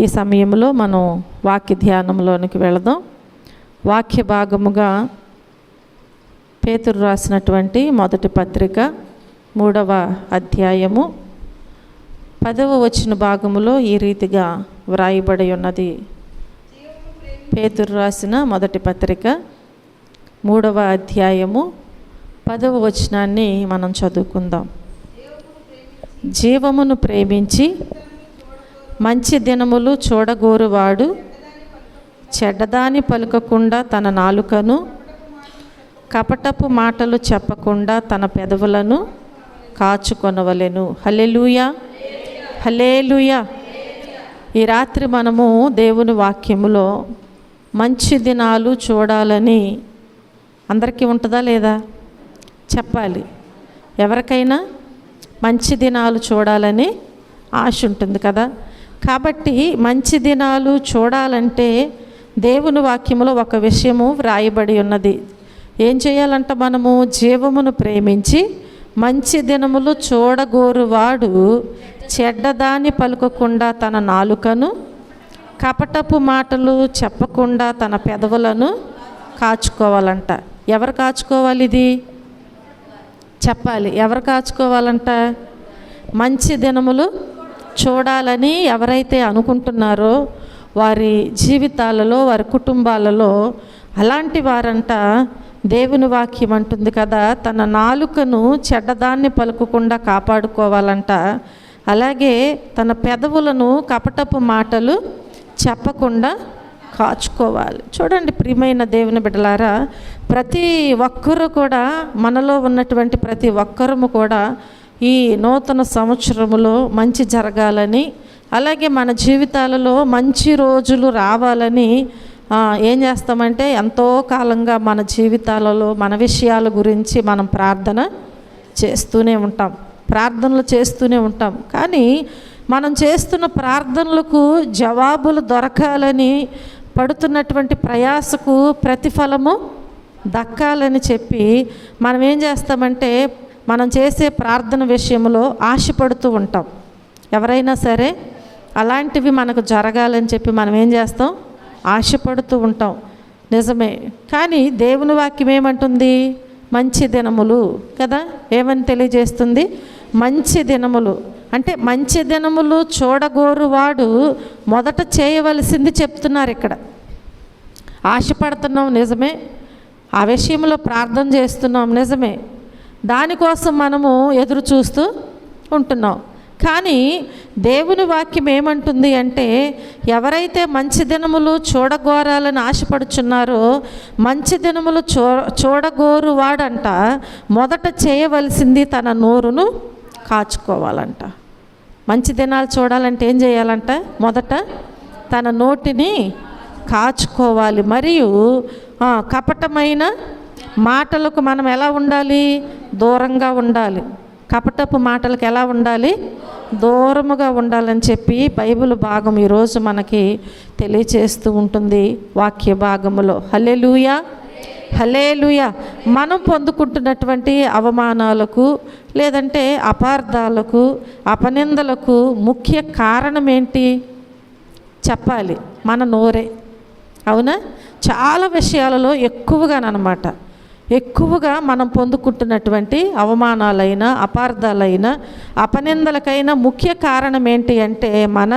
ఈ సమయంలో మనం వాక్య ధ్యానంలోనికి వెళదాం. వాక్య భాగముగా పేతురు రాసినటువంటి మొదటి పత్రిక 3వ అధ్యాయము 10వ వచన భాగములో ఈ రీతిగా వ్రాయబడి ఉన్నది. పేతురు రాసిన మొదటి పత్రిక 3వ అధ్యాయము 10వ వచనాన్ని మనం చదువుకుందాం. జీవమును ప్రేమించి మంచి దినములు చూడగోరువాడు చెడ్డదాని పలుకకుండా తన నాలుకను, కపటపు మాటలు చెప్పకుండా తన పెదవులను కాచుకొనవలెను. హల్లెలూయా, హల్లెలూయా. ఈ రాత్రి మనము దేవుని వాక్యములో మంచి దినాలు చూడాలని అందరికీ ఉంటుందా లేదా? చెప్పాలి. ఎవరికైనా మంచి దినాలు చూడాలని ఆశ ఉంటుంది కదా. కాబట్టి మంచి దినాలు చూడాలంటే దేవుని వాక్యములో ఒక విషయము వ్రాయబడి ఉన్నది. ఏం చేయాలంట? మనము జీవమును ప్రేమించి మంచి దినములు చూడగోరువాడు చెడ్డదాని పలుకకుండా తన నాలుకను, కపటపు మాటలు చెప్పకుండా తన పెదవులను కాచుకోవాలంట. ఎవరు కాచుకోవాలి? ఇది చెప్పాలి. ఎవరు కాచుకోవాలంట? మంచి దినములు చూడాలని ఎవరైతే అనుకుంటున్నారో వారి జీవితాలలో, వారి కుటుంబాలలో అలాంటి వారంట దేవుని వాక్యం అంటుంది కదా, తన నాలుకను చెడ్డదాన్ని పలుకకుండా కాపాడుకోవాలంట. అలాగే తన పెదవులను కపటపు మాటలు చెప్పకుండా కాచుకోవాలి. చూడండి ప్రియమైన దేవుని బిడ్డలారా, ప్రతి ఒక్కరు కూడా, మనలో ఉన్నటువంటి ప్రతి ఒక్కరము కూడా ఈ నూతన సంవత్సరములో మంచి జరగాలని, అలాగే మన జీవితాలలో మంచి రోజులు రావాలని ఏం చేస్తామంటే ఎంతో కాలంగా మన జీవితాలలో మన విషయాల గురించి మనం ప్రార్థన చేస్తూనే ఉంటాం, ప్రార్థనలు చేస్తూనే ఉంటాం. కానీ మనం చేస్తున్న ప్రార్థనలకు జవాబులు దొరకాలని, పడుతున్నటువంటి ప్రయాసకు ప్రతిఫలము దక్కాలని చెప్పి మనం ఏం చేస్తామంటే మనం చేసే ప్రార్థన విషయంలో ఆశపడుతూ ఉంటాం. ఎవరైనా సరే అలాంటివి మనకు జరగాలని చెప్పి మనం ఏం చేస్తాం? ఆశపడుతూ ఉంటాం. నిజమే. కానీ దేవుని వాక్యం ఏమంటుంది? మంచి దినములు కదా. ఏమని తెలియజేస్తుంది? మంచి దినములు అంటే మంచి దినములు చూడగోరువాడు మొదట చేయవలసింది చెప్తున్నారు ఇక్కడ. ఆశపడుతున్నాం, నిజమే. ఆ విషయంలో ప్రార్థన చేస్తున్నాం, నిజమే. దానికోసం మనము ఎదురు చూస్తూ ఉంటున్నాం. కానీ దేవుని వాక్యం ఏమంటుంది అంటే, ఎవరైతే మంచి దినములు చూడగోరాలని ఆశపడుచున్నారో మంచి దినములు చూడగోరువాడంట మొదట చేయవలసింది తన నోరును కాచుకోవాలంట. మంచి దినాలు చూడాలంటే ఏం చేయాలంట? మొదట తన నోటిని కాచుకోవాలి. మరియు కపటమైన మాటలకు మనం ఎలా ఉండాలి? దూరంగా ఉండాలి. కపటపు మాటలకు ఎలా ఉండాలి? దూరముగా ఉండాలని చెప్పి బైబిల్ భాగం ఈరోజు మనకి తెలియచేస్తూ ఉంటుంది వాక్య భాగములో. హల్లెలూయా, హల్లెలూయా. మనం పొందుకుంటున్నటువంటి అవమానాలకు, లేదంటే అపార్థాలకు, అపనిందలకు ముఖ్య కారణం ఏంటి? చెప్పాలి. మన నోరే. అవునా? చాలా విషయాలలో ఎక్కువగా మనం పొందుకుంటున్నటువంటి అవమానాలైనా, అపార్థాలైనా, అపనిందలకైనా ముఖ్య కారణం ఏంటి అంటే మన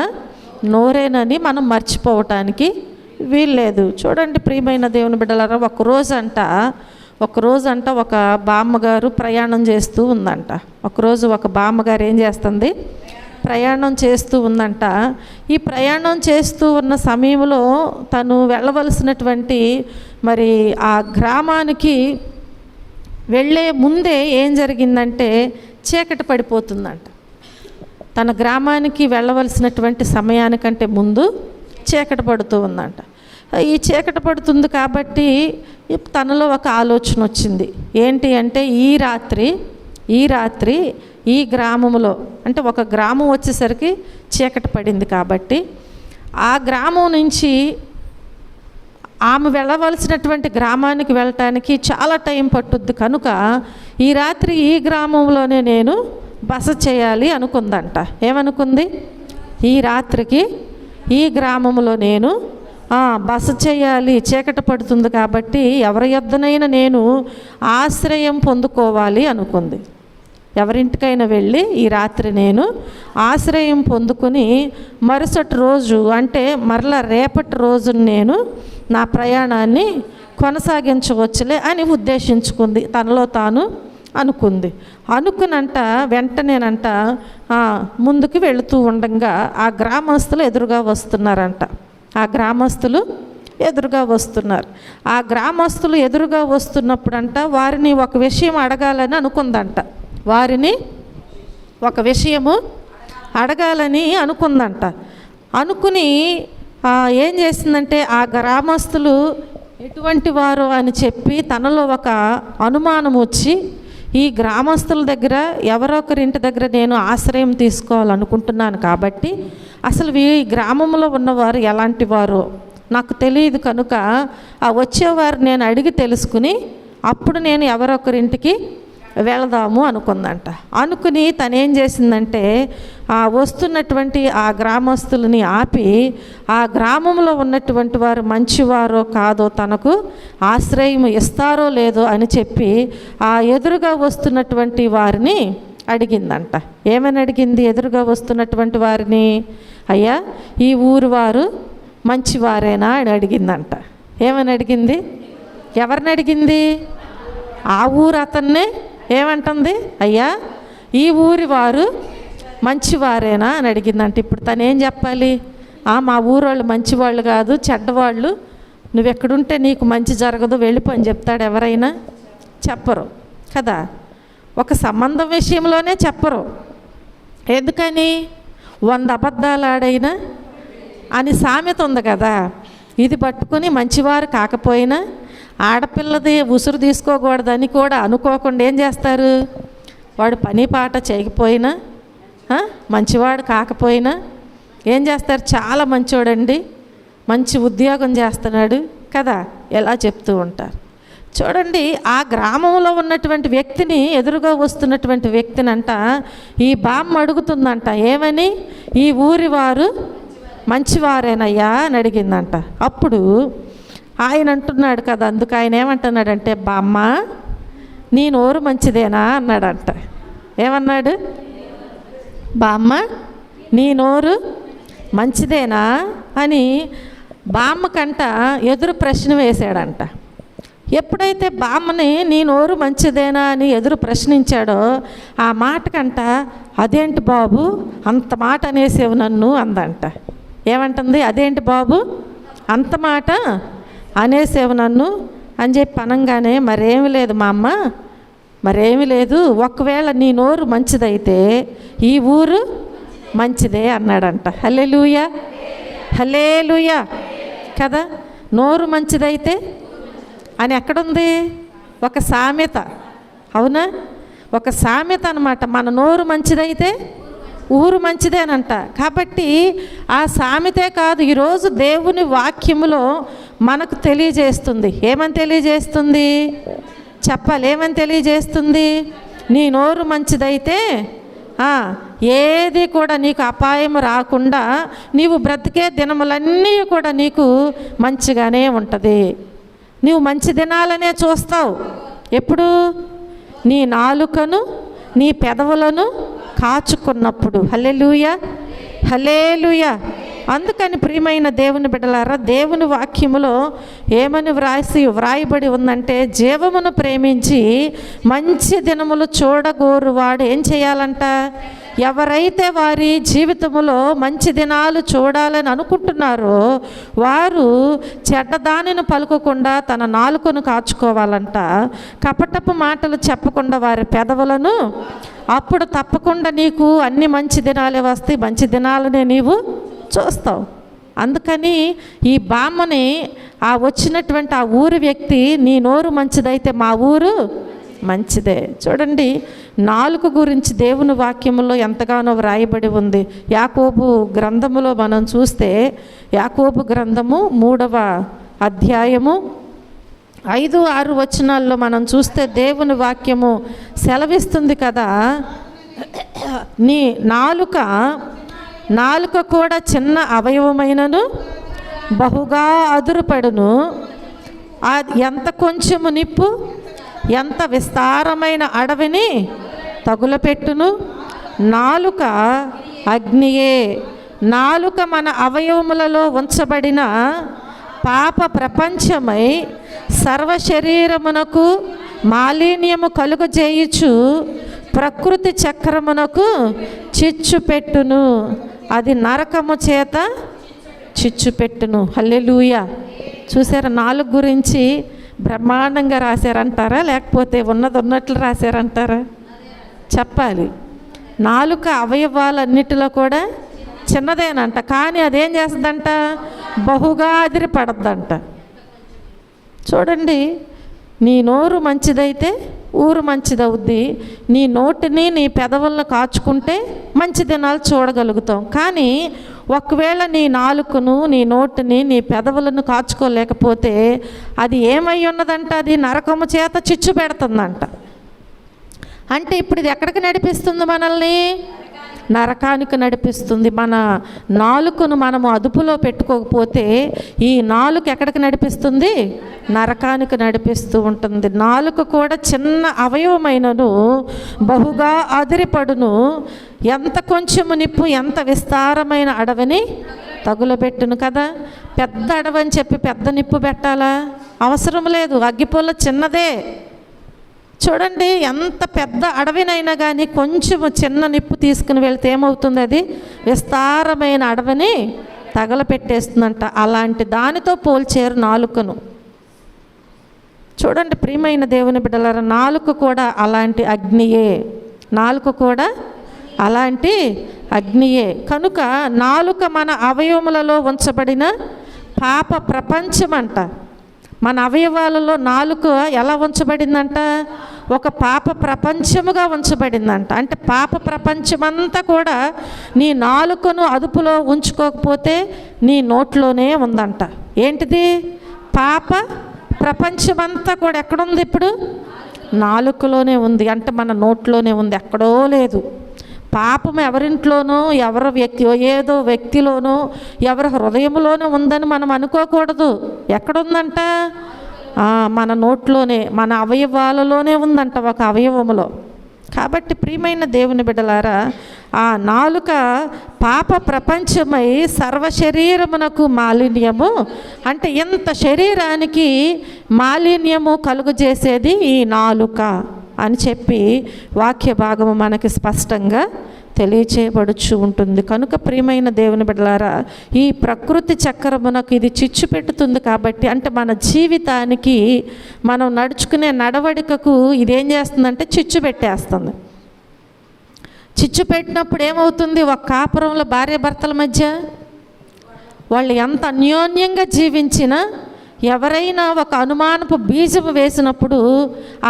నోరేనని మనం మర్చిపోవటానికి వీల్లేదు. చూడండి ప్రియమైన దేవుని బిడ్డలారా, ఒకరోజంట ఒక బామ్మగారు ప్రయాణం చేస్తూ ఉందంట. ఒకరోజు ఒక బామ్మగారు ఏం చేస్తుంది? ప్రయాణం చేస్తూ ఉందంట. ఈ ప్రయాణం చేస్తూ ఉన్న సమయంలో తను వెళ్ళవలసినటువంటి మరి ఆ గ్రామానికి వెళ్ళే ముందే ఏం జరిగిందంటే చీకటి పడిపోతుందంట. తన గ్రామానికి వెళ్ళవలసినటువంటి సమయానికంటే ముందు చీకటి పడుతూ ఉందంట. ఈ చీకటి పడుతుంది కాబట్టి తనలో ఒక ఆలోచన వచ్చింది. ఏంటి అంటే ఈ రాత్రి ఈ గ్రామంలో, అంటే ఒక గ్రామం వచ్చేసరికి చీకటి పడింది కాబట్టి ఆ గ్రామం నుంచి ఆమె వెళ్ళవలసినటువంటి గ్రామానికి వెళ్ళటానికి చాలా టైం పట్టుద్ది కనుక ఈ రాత్రి ఈ గ్రామంలోనే నేను బస చేయాలి అనుకుందంట. ఏమనుకుంది? ఈ రాత్రికి ఈ గ్రామంలో నేను బస చేయాలి, చీకటి పడుతుంది కాబట్టి ఎవరి యొద్దనైనా నేను ఆశ్రయం పొందుకోవాలి అనుకుంది. ఎవరింటికైనా వెళ్ళి ఈ రాత్రి నేను ఆశ్రయం పొందుకుని మరుసటి రోజు అంటే మరలా రేపటి రోజున నేను నా ప్రయాణాన్ని కొనసాగించవచ్చులే అని ఉద్దేశించుకుంది, తనలో తాను అనుకుంది. అనుకునంట వెంటనేనంట ముందుకు వెళుతూ ఉండగా ఆ గ్రామస్తులు ఎదురుగా వస్తున్నారంట. ఆ గ్రామస్తులు ఎదురుగా వస్తున్నారు. ఆ గ్రామస్తులు ఎదురుగా వస్తున్నప్పుడంట వారిని ఒక విషయం అడగాలని అనుకుందంట. వారిని ఒక విషయము అడగాలని అనుకుందంట. అనుకుని ఏం చేసిందంటే ఆ గ్రామస్తులు ఎటువంటి వారు అని చెప్పి తనలో ఒక అనుమానం వచ్చి, ఈ గ్రామస్తుల దగ్గర ఎవరొకరింటి దగ్గర నేను ఆశ్రయం తీసుకోవాలనుకుంటున్నాను కాబట్టి అసలు ఈ గ్రామంలో ఉన్నవారు ఎలాంటి వారో నాకు తెలియదు కనుక ఆ వచ్చేవారు నేను అడిగి తెలుసుకుని అప్పుడు నేను ఎవరొకరింటికి వెళదాము అనుకుందంట. అనుకుని తనేం చేసిందంటే వస్తున్నటువంటి ఆ గ్రామస్తులని ఆపి ఆ గ్రామంలో ఉన్నటువంటి వారు మంచివారో కాదో తనకు ఆశ్రయం ఇస్తారో లేదో అని చెప్పి ఆ ఎదురుగా వస్తున్నటువంటి వారిని అడిగిందంట. ఏమని అడిగింది? ఎదురుగా వస్తున్నటువంటి వారిని, అయ్యా ఈ ఊరు వారు మంచివారేనా అని అడిగిందంట. ఏమని అడిగింది? ఎవరిని అడిగింది? ఆ ఊరు అతన్నే ఏమంటుంది? అయ్యా ఈ ఊరి వారు మంచివారేనా అని అడిగిందంట. ఇప్పుడు తను ఏం చెప్పాలి? మా ఊరోళ్ళు మంచివాళ్ళు కాదు, చెడ్డవాళ్ళు, నువ్వు ఎక్కడుంటే నీకు మంచి జరగదు, వెళ్ళిపో అని చెప్తాడు ఎవరైనా? చెప్పరు కదా. ఒక సంబంధం విషయంలోనే చెప్పరు. ఎందుకని? 100 అబద్ధాలు ఆడైనా అని సామెత ఉంది కదా. ఇది పట్టుకుని మంచివారు కాకపోయినా ఆడపిల్లది ఉసురు తీసుకోకూడదని కూడా అనుకోకుండా ఏం చేస్తారు? వాడు పని పాట చేయకపోయినా మంచివాడు కాకపోయినా ఏం చేస్తారు? చాలా మంచోడండి, మంచి ఉద్యోగం చేస్తున్నాడు కదా, ఎలా చెప్తూ ఉంటారు. చూడండి, ఆ గ్రామంలో ఉన్నటువంటి వ్యక్తిని, ఎదురుగా వస్తున్నటువంటి వ్యక్తినంట ఈ బామ్మ అడుగుతుందంట. ఏమని? ఈ ఊరి వారు మంచివారేనయ్యా అని అడిగిందంట. అప్పుడు ఆయన అంటున్నాడు కదా, అందుకు ఆయన ఏమంటున్నాడంటే, బామ్మ నీ నోరు మంచిదేనా అన్నాడంట. ఏమన్నాడు? బామ్మ నీ నోరు మంచిదేనా అని బామ్మకంట ఎదురు ప్రశ్న వేశాడంట. ఎప్పుడైతే బామ్మని నీ నోరు మంచిదేనా అని ఎదురు ప్రశ్నించాడో ఆ మాటకంట, అదేంటి బాబు అంత మాట అనేసేవు నన్ను అందంట. ఏమంటుంది? అదేంటి బాబు అంత మాట అనేసేవు నన్ను అని చెప్పి అనంగానే, మరేమి లేదు మా అమ్మ, మరేమి లేదు, ఒకవేళ నీ నోరు మంచిదైతే ఈ ఊరు మంచిదే అన్నాడంట. హల్లెలూయా, హల్లెలూయా కదా. నోరు మంచిదైతే అని ఎక్కడుంది? ఒక సామెత, అవునా? ఒక సామెత అన్నమాట. మన నోరు మంచిదైతే ఊరు మంచిదేనంట. కాబట్టి ఆ సామెతే కాదు, ఈరోజు దేవుని వాక్యములో మనకు తెలియజేస్తుంది. ఏమని తెలియజేస్తుంది? చెప్పాలి, ఏమని తెలియజేస్తుంది? నీ నోరు మంచిదైతే ఏది కూడా నీకు అపాయం రాకుండా నీవు బ్రతికే దినములన్నీ కూడా నీకు మంచిగానే ఉంటుంది. నీవు మంచి దినాలనే చూస్తావు. ఎప్పుడు? నీ నాలుకను నీ పెదవులను కాచుకున్నప్పుడు. హల్లెలూయా, హల్లెలూయా. అందుకని ప్రియమైన దేవుని బిడ్డలారా, దేవుని వాక్యములో ఏమని వ్రాయబడి ఉందంటే, జీవమును ప్రేమించి మంచి దినములు చూడగోరువాడు ఏం చేయాలంట? ఎవరైతే వారి జీవితంలో మంచి దినాలు చూడాలని అనుకుంటున్నారో వారు చెడ్డదానిని పలుకకుండా తన నాలుకను కాచుకోవాలంట. కపటపు మాటలు చెప్పకుండా వారి పెదవులను, అప్పుడు తప్పకుండా నీకు అన్ని మంచి దినాలే వస్తాయి, మంచి దినాలనే నీవు చూస్తావు. అందుకని ఈ బామ్మని వచ్చినటువంటి ఆ ఊరి వ్యక్తి, నీ నోరు మంచిదైతే మా ఊరు మంచిదే. చూడండి, నాలుక గురించి దేవుని వాక్యములో ఎంతగానో వ్రాయబడి ఉంది. యాకోబు గ్రంథములో మనం చూస్తే, యాకోబు గ్రంథము 3వ అధ్యాయము 5-6 వచనాల్లో మనం చూస్తే దేవుని వాక్యము సెలవిస్తుంది కదా, నీ నాలుక నాలుక కూడా చిన్న అవయవమైనను బహుగా అదురుపడును. ఎంత కొంచెము నిప్పు ఎంత విస్తారమైన అడవిని తగులపెట్టును. నాలుక అగ్నియే. నాలుక మన అవయవములలో ఉంచబడిన పాప ప్రపంచమై సర్వ శరీరమునకు మాలిన్యము కలుగజేయుచు ప్రకృతి చక్రమునకు చిచ్చు పెట్టును. అది నరకము చేత చిచ్చు పెట్టును. హల్లెలూయా. చూసారా, నాలుగు గురించి బ్రహ్మాండంగా రాశారంటారా, లేకపోతే ఉన్నది ఉన్నట్లు రాశారంటారా? చెప్పాలి. నాలుక అవయవాలన్నిటిలో కూడా చిన్నదేనంట, కానీ అదేం చేస్తుందంట? బహుగా అదిరిపడద్దంట. చూడండి, నీ నోరు మంచిదైతే ఊరు మంచిదవుద్ది. నీ నోటిని నీ పెదవులను కాచుకుంటే మంచి దినాలు చూడగలుగుతాం. కానీ ఒకవేళ నీ నాలుకను నీ నోటిని నీ పెదవులను కాచుకోలేకపోతే అది ఏమై ఉన్నదంట? అది నరకము చేత చిచ్చు పెడుతుందంట. అంటే ఇప్పుడు ఇది ఎక్కడికి నడిపిస్తుంది? మనల్ని నరకానికి నడిపిస్తుంది. మన నాలుకను మనము అదుపులో పెట్టుకోకపోతే ఈ నాలుక ఎక్కడికి నడిపిస్తుంది? నరకానికి నడిపిస్తూ ఉంటుంది. నాలుక కూడా చిన్న అవయవమైనను బహుగా అదిరిపడును. ఎంత కొంచెము నిప్పు ఎంత విస్తారమైన అడవిని తగులబెట్టును కదా. పెద్ద అడవి అని చెప్పి పెద్ద నిప్పు పెట్టాలా? అవసరం లేదు. అగ్గిపుల్ల చిన్నదే. చూడండి, ఎంత పెద్ద అడవినైనా కానీ కొంచెం చిన్న నిప్పు తీసుకుని వెళ్తే ఏమవుతుంది? అది విస్తారమైన అడవిని తగలపెట్టేస్తుందంట. అలాంటి దానితో పోల్చారు నాలుకను. చూడండి ప్రియమైన దేవుని బిడ్డలారా, నాలుక కూడా అలాంటి అగ్నియే. నాలుక కూడా అలాంటి అగ్నియే. కనుక నాలుక మన అవయవములలో ఉంచబడిన పాప ప్రపంచమంట. మన అవయవాలలో నాలుక ఎలా ఉంచబడిందంట? ఒక పాప ప్రపంచముగా ఉంచబడిందంట. అంటే పాప ప్రపంచమంతా కూడా నీ నాలుకను అదుపులో ఉంచుకోకపోతే నీ నోట్లోనే ఉందంట. ఏంటిది? పాప ప్రపంచమంతా కూడా ఎక్కడుంది? ఇప్పుడు నాలుకలోనే ఉంది. అంటే మన నోట్లోనే ఉంది, ఎక్కడో లేదు. పాపం ఎవరింట్లోనో ఏదో వ్యక్తిలోనో ఎవరి హృదయంలోనో ఉందని మనం అనుకోకూడదు. ఎక్కడుందంట? మన నోట్లోనే, మన అవయవాలలోనే ఉందంట, ఒక అవయవములో. కాబట్టి ప్రియమైన దేవుని బిడ్డలారా, ఆ నాలుక పాప ప్రపంచమై సర్వ శరీరమునకు మాలిన్యము, అంటే ఇంత శరీరానికి మాలిన్యము కలుగజేసేది ఈ నాలుక అని చెప్పి వాక్య భాగము మనకి స్పష్టంగా తెలియచేయబడుచు ఉంటుంది. కనుక ప్రియమైన దేవుని బిడ్డలారా, ఈ ప్రకృతి చక్రమునకు ఇది చిచ్చు పెట్టుతుంది. కాబట్టి అంటే మన జీవితానికి, మనం నడుచుకునే నడవడికకు ఇదేం చేస్తుందంటే చిచ్చు పెట్టేస్తుంది. చిచ్చు పెట్టినప్పుడు ఏమవుతుంది? ఒక కాపురంలో భార్య భర్తల మధ్య వాళ్ళు ఎంత అన్యోన్యంగా జీవించినా ఎవరైనా ఒక అనుమానపు బీజము వేసినప్పుడు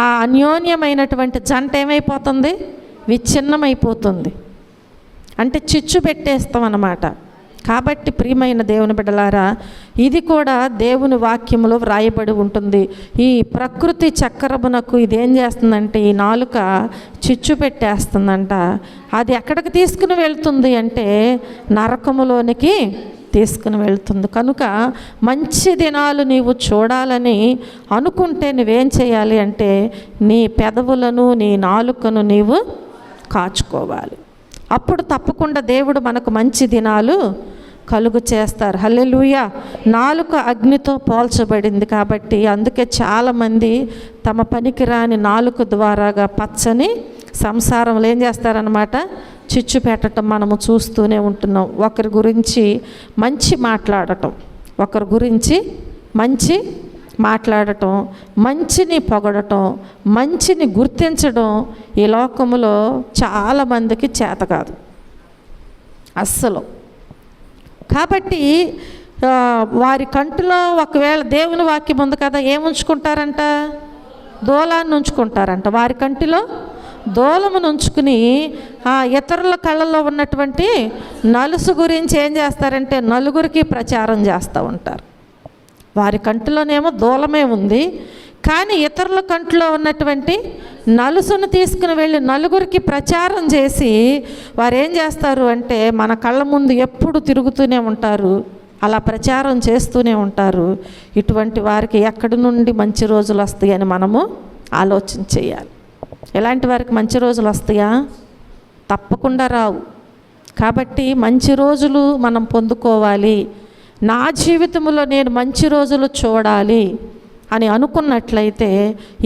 ఆ అన్యోన్యమైనటువంటి జంట ఏమైపోతుంది? విచ్ఛిన్నమైపోతుంది. అంటే చిచ్చు పెట్టేస్తాం అన్నమాట. కాబట్టి ప్రియమైన దేవుని బిడ్డలారా, ఇది కూడా దేవుని వాక్యములో వ్రాయబడి ఉంటుంది. ఈ ప్రకృతి చక్రమునకు ఇదేం చేస్తుందంటే ఈ నాలుక చిచ్చు పెట్టేస్తుందంట. అది ఎక్కడికి తీసుకుని వెళ్తుంది అంటే నరకములోనికి తీసుకుని వెళ్తుంది. కనుక మంచి దినాలు నీవు చూడాలని అనుకుంటే నువ్వేం చేయాలి అంటే నీ పెదవులను నీ నాలుకను నీవు కాచుకోవాలి. అప్పుడు తప్పకుండా దేవుడు మనకు మంచి దినాలు కలుగు చేస్తారు. హల్లెలూయా. నాలుక అగ్నితో పోల్చబడింది కాబట్టి అందుకే చాలామంది తమ పనికిరాని నాలుక ద్వారాగా పచ్చని సంసారంలో ఏం చేస్తారనమాట? చిచ్చు పెట్టడం మనము చూస్తూనే ఉంటున్నాం. ఒకరి గురించి మంచి మాట్లాడటం, ఒకరి గురించి మంచి మాట్లాడటం, మంచిని పొగడటం, మంచిని గుర్తించడం ఈ లోకములో చాలామందికి చేత కాదు అస్సలు. కాబట్టి వారి కంటిలో ఒకవేళ దేవుని వాక్యం ఉంది కదా, ఏముంచుకుంటారంట? దూలాన్ని ఉంచుకుంటారంట. వారి కంటిలో దూలమును ఉంచుకుని ఇతరుల కళ్ళల్లో ఉన్నటువంటి నలుసు గురించి ఏం చేస్తారంటే నలుగురికి ప్రచారం చేస్తూ ఉంటారు. వారి కంటిలోనేమో దూలమే ఉంది, కానీ ఇతరుల కంట్లో ఉన్నటువంటి నలుసును తీసుకుని వెళ్ళి నలుగురికి ప్రచారం చేసి వారు ఏం చేస్తారు అంటే మన కళ్ళ ముందు ఎప్పుడు తిరుగుతూనే ఉంటారు, అలా ప్రచారం చేస్తూనే ఉంటారు. ఇటువంటి వారికి ఎక్కడి నుండి మంచి రోజులు వస్తాయని మనము ఆలోచన చేయాలి. ఎలాంటి వారికి మంచి రోజులు వస్తాయా? తప్పకుండా రావు. కాబట్టి మంచి రోజులు మనం పొందుకోవాలి, నా జీవితంలో నేను మంచి రోజులు చూడాలి అని అనుకున్నట్లయితే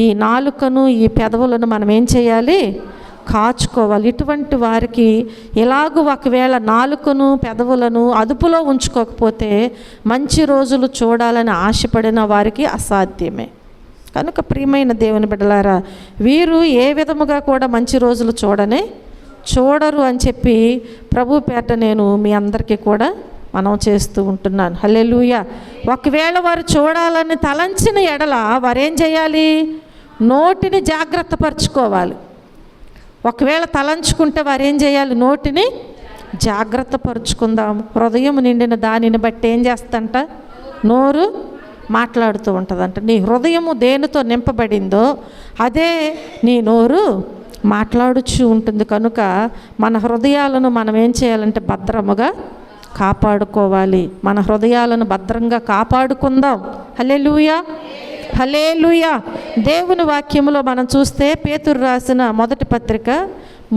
ఈ నాలుకను ఈ పెదవులను మనం ఏం చేయాలి? కాచుకోవాలి. ఇటువంటి వారికి ఎలాగూ ఒకవేళ నాలుకను పెదవులను అదుపులో ఉంచుకోకపోతే మంచి రోజులు చూడాలని ఆశపడిన వారికి అసాధ్యమే. కనుక ప్రియమైన దేవుని బిడ్డలారా, వీరు ఏ విధముగా కూడా మంచి రోజులు చూడరు అని చెప్పి ప్రభు పేట నేను మీ అందరికీ కూడా మనం చేస్తూ ఉంటున్నాను. హల్లెలూయా. ఒకవేళ వారు చూడాలని తలంచిన ఎడల వారు ఏం చేయాలి? నోటిని జాగ్రత్త పరుచుకోవాలి. ఒకవేళ తలంచుకుంటే వారు ఏం చేయాలి? నోటిని జాగ్రత్త పరుచుకుందాం. హృదయం నిండిన దానిని బట్టి ఏం చేస్తంట? నోరు మాట్లాడుతూ ఉంటుందంట. నీ హృదయము దేనితో నింపబడిందో అదే నీ నోరు మాట్లాడుచూ ఉంటుంది. కనుక మన హృదయాలను మనం ఏం చేయాలంటే భద్రముగా కాపాడుకోవాలి. మన హృదయాలను భద్రంగా కాపాడుకుందాం. హల్లెలూయా, హల్లెలూయా. దేవుని వాక్యములో మనం చూస్తే పేతురు రాసిన మొదటి పత్రిక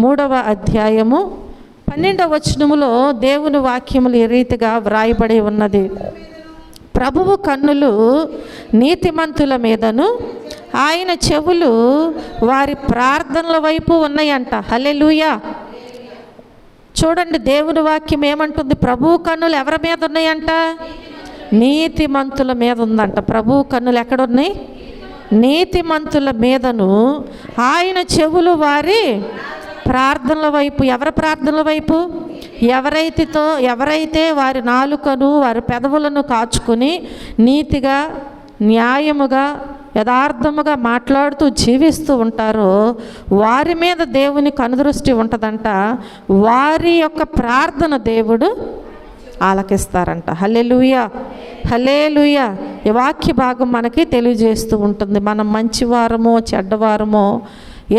3వ అధ్యాయము 12వ వచనములో దేవుని వాక్యములు ఈ రీతిగా వ్రాయబడి ఉన్నది. ప్రభువు కన్నులు నీతిమంతుల మీదను ఆయన చెవులు వారి ప్రార్థనల వైపు ఉన్నాయంట. హల్లెలూయా. చూడండి, దేవుని వాక్యం ఏమంటుంది? ప్రభువు కన్నులు ఎవరి మీద ఉన్నాయంట? నీతిమంతుల మీద ఉందంట. ప్రభువు కన్నులు ఎక్కడున్నాయి? నీతిమంతుల మీదను ఆయన చెవులు వారి ప్రార్థనల వైపు. ఎవరి ప్రార్థనల వైపు? ఎవరైతే వారి నాలుకను వారి పెదవులను కాచుకుని నీతిగా న్యాయముగా యథార్థముగా మాట్లాడుతూ జీవిస్తూ ఉంటారో వారి మీద దేవుని కనుదృష్టి ఉంటుందంట. వారి యొక్క ప్రార్థన దేవుడు ఆలకిస్తారంట. హల్లెలూయా, హల్లెలూయా. ఈ వాక్య భాగం మనకి తెలియజేస్తూ ఉంటుంది. మనం మంచివారమో చెడ్డవారమో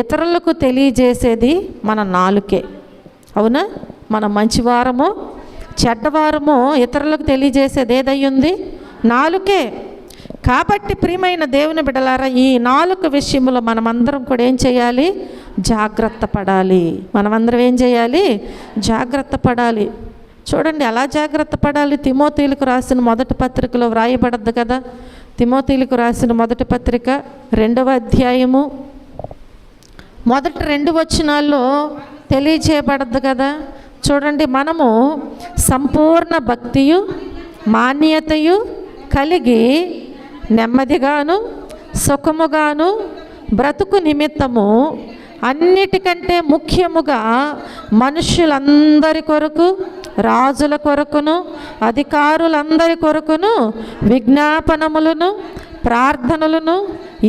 ఇతరులకు తెలియజేసేది మన నాలుకే. అవునా? మనం మంచివారమో చెడ్డవారమో ఇతరులకు తెలియజేసేది ఏదయ్యింది? నాలుకే. కాబట్టి ప్రియమైన దేవుని బిడ్డలారా, ఈ నాలుక విషయంలో మనమందరం కూడా ఏం చేయాలి? జాగ్రత్త పడాలి. మనమందరం ఏం చేయాలి? జాగ్రత్త పడాలి. చూడండి ఎలా జాగ్రత్త పడాలి. తిమోతీయులకు రాసిన మొదటి పత్రికలో వ్రాయబడద్దు కదా. తిమోతీయులకు రాసిన మొదటి పత్రిక 2వ అధ్యాయము మొదటి 2 వచనాల్లో తెలియచేయబడద్దు కదా. చూడండి, మనము సంపూర్ణ భక్తియు మాన్యతయు కలిగి నెమ్మదిగాను సుఖముగాను బ్రతుకు నిమిత్తము అన్నిటికంటే ముఖ్యముగా మనుష్యులందరి కొరకు, రాజుల కొరకును అధికారులందరి కొరకును విజ్ఞాపనములను ప్రార్థనలను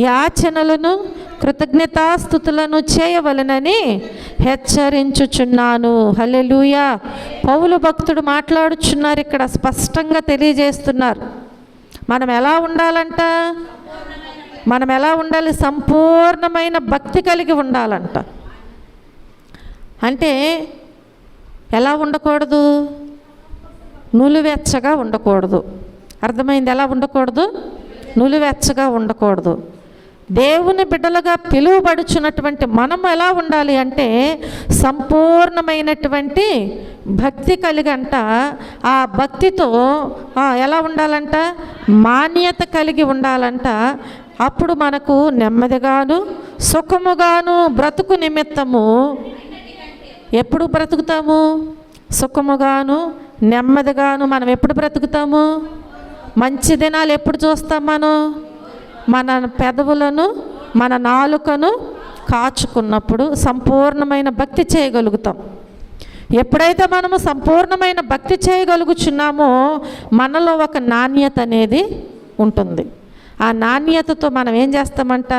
యాచనలను కృతజ్ఞతాస్తుతులను చేయవలనని హెచ్చరించుచున్నాను. హల్లెలూయా. పౌలు భక్తుడు మాట్లాడుచున్నారు. ఇక్కడ స్పష్టంగా తెలియజేస్తున్నారు. మనం ఎలా ఉండాలంట? మనం ఎలా ఉండాలి? సంపూర్ణమైన భక్తి కలిగి ఉండాలంట. అంటే ఎలా ఉండకూడదు? నులివెచ్చగా ఉండకూడదు. అర్థమైంది? ఎలా ఉండకూడదు? నులివెచ్చగా ఉండకూడదు. దేవుని బిడ్డలుగా పిలువబడుచున్నటువంటి మనం ఎలా ఉండాలి అంటే సంపూర్ణమైనటువంటి భక్తి కలిగంట. ఆ భక్తితో ఎలా ఉండాలంట? మాన్యత కలిగి ఉండాలంట. అప్పుడు మనకు నెమ్మదిగాను సుఖముగాను బ్రతుకు నిమిత్తము. ఎప్పుడు బ్రతుకుతాము? సుఖముగాను నెమ్మదిగాను. మనం ఎప్పుడు బ్రతుకుతాము? మంచి దినాలు ఎప్పుడు చూస్తాం? మన పెదవులను మన నాలుకను కాచుకున్నప్పుడు సంపూర్ణమైన భక్తి చేయగలుగుతాం. ఎప్పుడైతే మనము సంపూర్ణమైన భక్తి చేయగలుగుచున్నామో మనలో ఒక నాణ్యత అనేది ఉంటుంది. ఆ నాణ్యతతో మనం ఏం చేస్తామంట,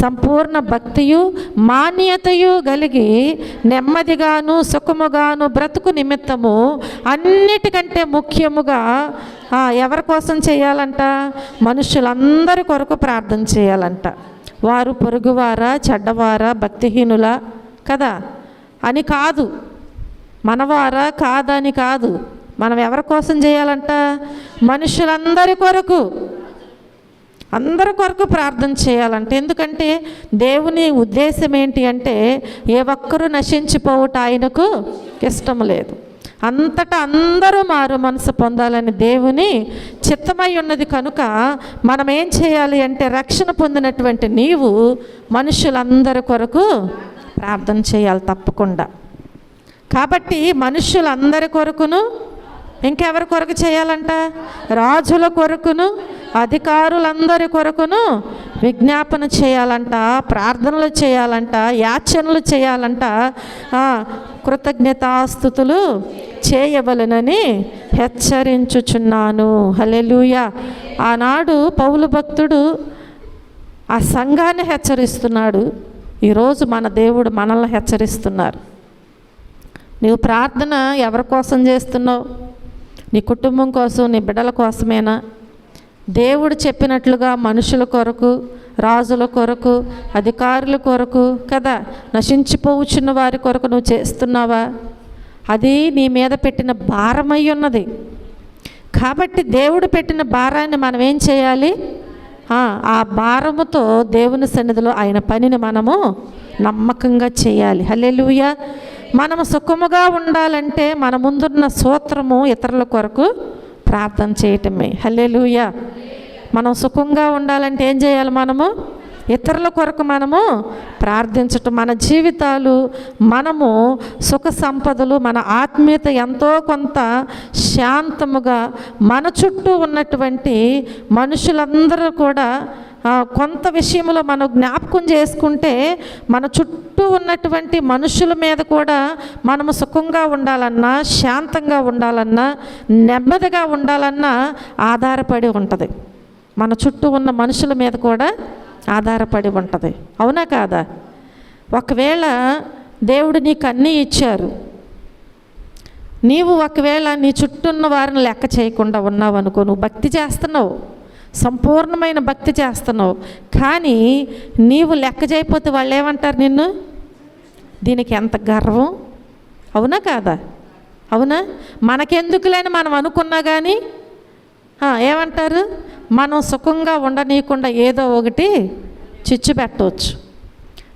సంపూర్ణ భక్తియు మాన్యతయు కలిగి నెమ్మదిగాను సుఖముగాను బ్రతుకు నిమిత్తము అన్నిటికంటే ముఖ్యముగా ఎవరి కోసం చేయాలంట, మనుషులందరి కొరకు ప్రార్థన చేయాలంట. వారు పొరుగువారా, చెడ్డవారా, భక్తిహీనులా కదా అని కాదు, మనవారా కాదని కాదు, మనం ఎవరి కోసం చేయాలంట, మనుషులందరి కొరకు, అందరి కొరకు ప్రార్థన చేయాలంట. ఎందుకంటే దేవుని ఉద్దేశం ఏంటి అంటే ఏ ఒక్కరూ నశించిపోవుట ఆయనకు ఇష్టం లేదు, అంతటా అందరూ మారు మనసు పొందాలని దేవుని చిత్తమై ఉన్నది. కనుక మనం ఏం చేయాలి అంటే రక్షణ పొందినటువంటి నీవు మనుషులందరి కొరకు ప్రార్థన చేయాలి తప్పకుండా. కాబట్టి మనుషులందరి కొరకును, ఇంకెవరి కొరకు చేయాలంట, రాజుల కొరకును అధికారులందరి కొరకును విజ్ఞాపన చేయాలంట, ప్రార్థనలు చేయాలంట, యాచనలు చేయాలంట, కృతజ్ఞతాస్తుతులు చేయవలెనని హెచ్చరించుచున్నాను. హల్లెలూయా. ఆనాడు పౌలు భక్తుడు ఆ సంఘాన్ని హెచ్చరిస్తున్నాడు, ఈరోజు మన దేవుడు మనల్ని హెచ్చరిస్తున్నారు. నీవు ప్రార్థన ఎవరి కోసం చేస్తున్నావు? నీ కుటుంబం కోసం, నీ బిడ్డల కోసమేనా? దేవుడు చెప్పినట్లుగా మనుషుల కొరకు, రాజుల కొరకు, అధికారుల కొరకు కదా, నశించిపోవచ్చున్న వారి కొరకు నువ్వు చేస్తున్నావా? అది నీ మీద పెట్టిన భారమై ఉన్నది. కాబట్టి దేవుడు పెట్టిన భారాన్ని మనం ఏం చేయాలి, ఆ భారముతో దేవుని సన్నిధిలో ఆయన పనిని మనము నమ్మకంగా చేయాలి. హల్లెలూయా. మనము సుఖముగా ఉండాలంటే మన ముందున్న సూత్రము ఇతరుల కొరకు ప్రార్థన చేయటమే. హల్లెలూయా. మనం సుఖంగా ఉండాలంటే ఏం చేయాలి, మనము ఇతరుల కొరకు మనము ప్రార్థించటం. మన జీవితాలు, మనము సుఖ సంపదలు, మన ఆత్మీయత ఎంతో కొంత శాంతముగా మన చుట్టూ ఉన్నటువంటి మనుషులందరూ కూడా కొంత విషయంలో మనం జ్ఞాపకం చేసుకుంటే మన చుట్టూ ఉన్నటువంటి మనుషుల మీద కూడా మనము సుఖంగా ఉండాలన్నా, శాంతంగా ఉండాలన్నా, నెమ్మదిగా ఉండాలన్నా ఆధారపడి ఉంటుంది. మన చుట్టూ ఉన్న మనుషుల మీద కూడా ఆధారపడి ఉంటుంది. అవునా కాదా? ఒకవేళ దేవుడు నీకు అన్నీ ఇచ్చారు, నీవు ఒకవేళ నీ చుట్టూ ఉన్న వారిని లెక్క చేయకుండా ఉన్నావు అనుకో, నువ్వు భక్తి చేస్తున్నావు, సంపూర్ణమైన భక్తి చేస్తున్నావు, కానీ నీవు లెక్క చేయకపోతే వాళ్ళు ఏమంటారు నిన్ను? దీనికి ఎంత గర్వం. అవునా కాదా? అవునా? మనకెందుకులేని మనం అనుకున్నా కానీ ఏమంటారు, మనం సుఖంగా ఉండనీయకుండా ఏదో ఒకటి చిచ్చు పెట్టవచ్చు,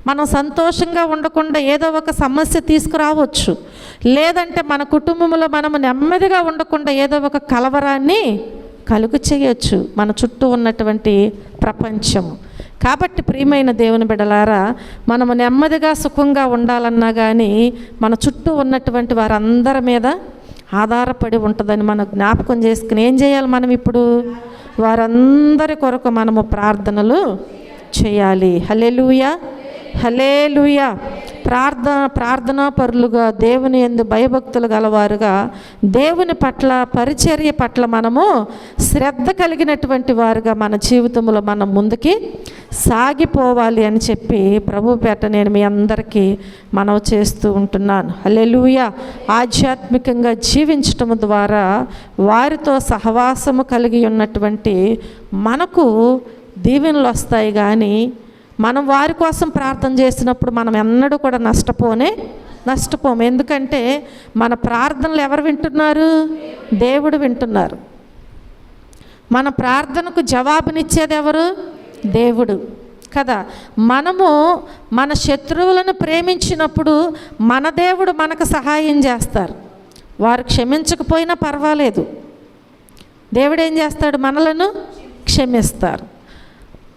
మనం సంతోషంగా ఉండకుండా ఏదో ఒక సమస్య తీసుకురావచ్చు, లేదంటే మన కుటుంబంలో మనము నెమ్మదిగా ఉండకుండా ఏదో ఒక కలవరాన్ని కలుగు చేయొచ్చు మన చుట్టూ ఉన్నటువంటి ప్రపంచము. కాబట్టి ప్రియమైన దేవుని బిడ్డలారా, మనము నెమ్మదిగా సుఖంగా ఉండాలన్నా కానీ మన చుట్టూ ఉన్నటువంటి వారందరి మీద ఆధారపడి ఉంటుందని మనం జ్ఞాపకం చేసుకుని ఏం చేయాలి, మనం ఇప్పుడు వారందరి కొరకు మనము ప్రార్థనలు చేయాలి. హల్లెలూయా, హల్లెలూయా. ప్రార్థనా పరులుగా, దేవుని యందు భయభక్తులు గలవారుగా, దేవుని పట్ల పరిచర్య పట్ల మనము శ్రద్ధ కలిగినటువంటి వారుగా మన జీవితంలో మనం ముందుకి సాగిపోవాలి అని చెప్పి ప్రభు పేట నేను మీ అందరికీ మనవి చేస్తూ ఉంటున్నాను. హల్లెలూయా. ఆధ్యాత్మికంగా జీవించటం ద్వారా వారితో సహవాసము కలిగి ఉన్నటువంటి మనకు దీవెనలు వస్తాయి. కానీ మనం వారి కోసం ప్రార్థన చేసినప్పుడు మనం ఎన్నడూ కూడా నష్టపోము. ఎందుకంటే మన ప్రార్థనలు ఎవరు వింటున్నారు? దేవుడు వింటున్నారు. మన ప్రార్థనకు జవాబునిచ్చేది ఎవరు? దేవుడు కదా. మనము మన శత్రువులను ప్రేమించినప్పుడు మన దేవుడు మనకు సహాయం చేస్తారు. వారు క్షమించకపోయినా పర్వాలేదు, దేవుడు ఏం చేస్తాడు? మనలను క్షమిస్తారు.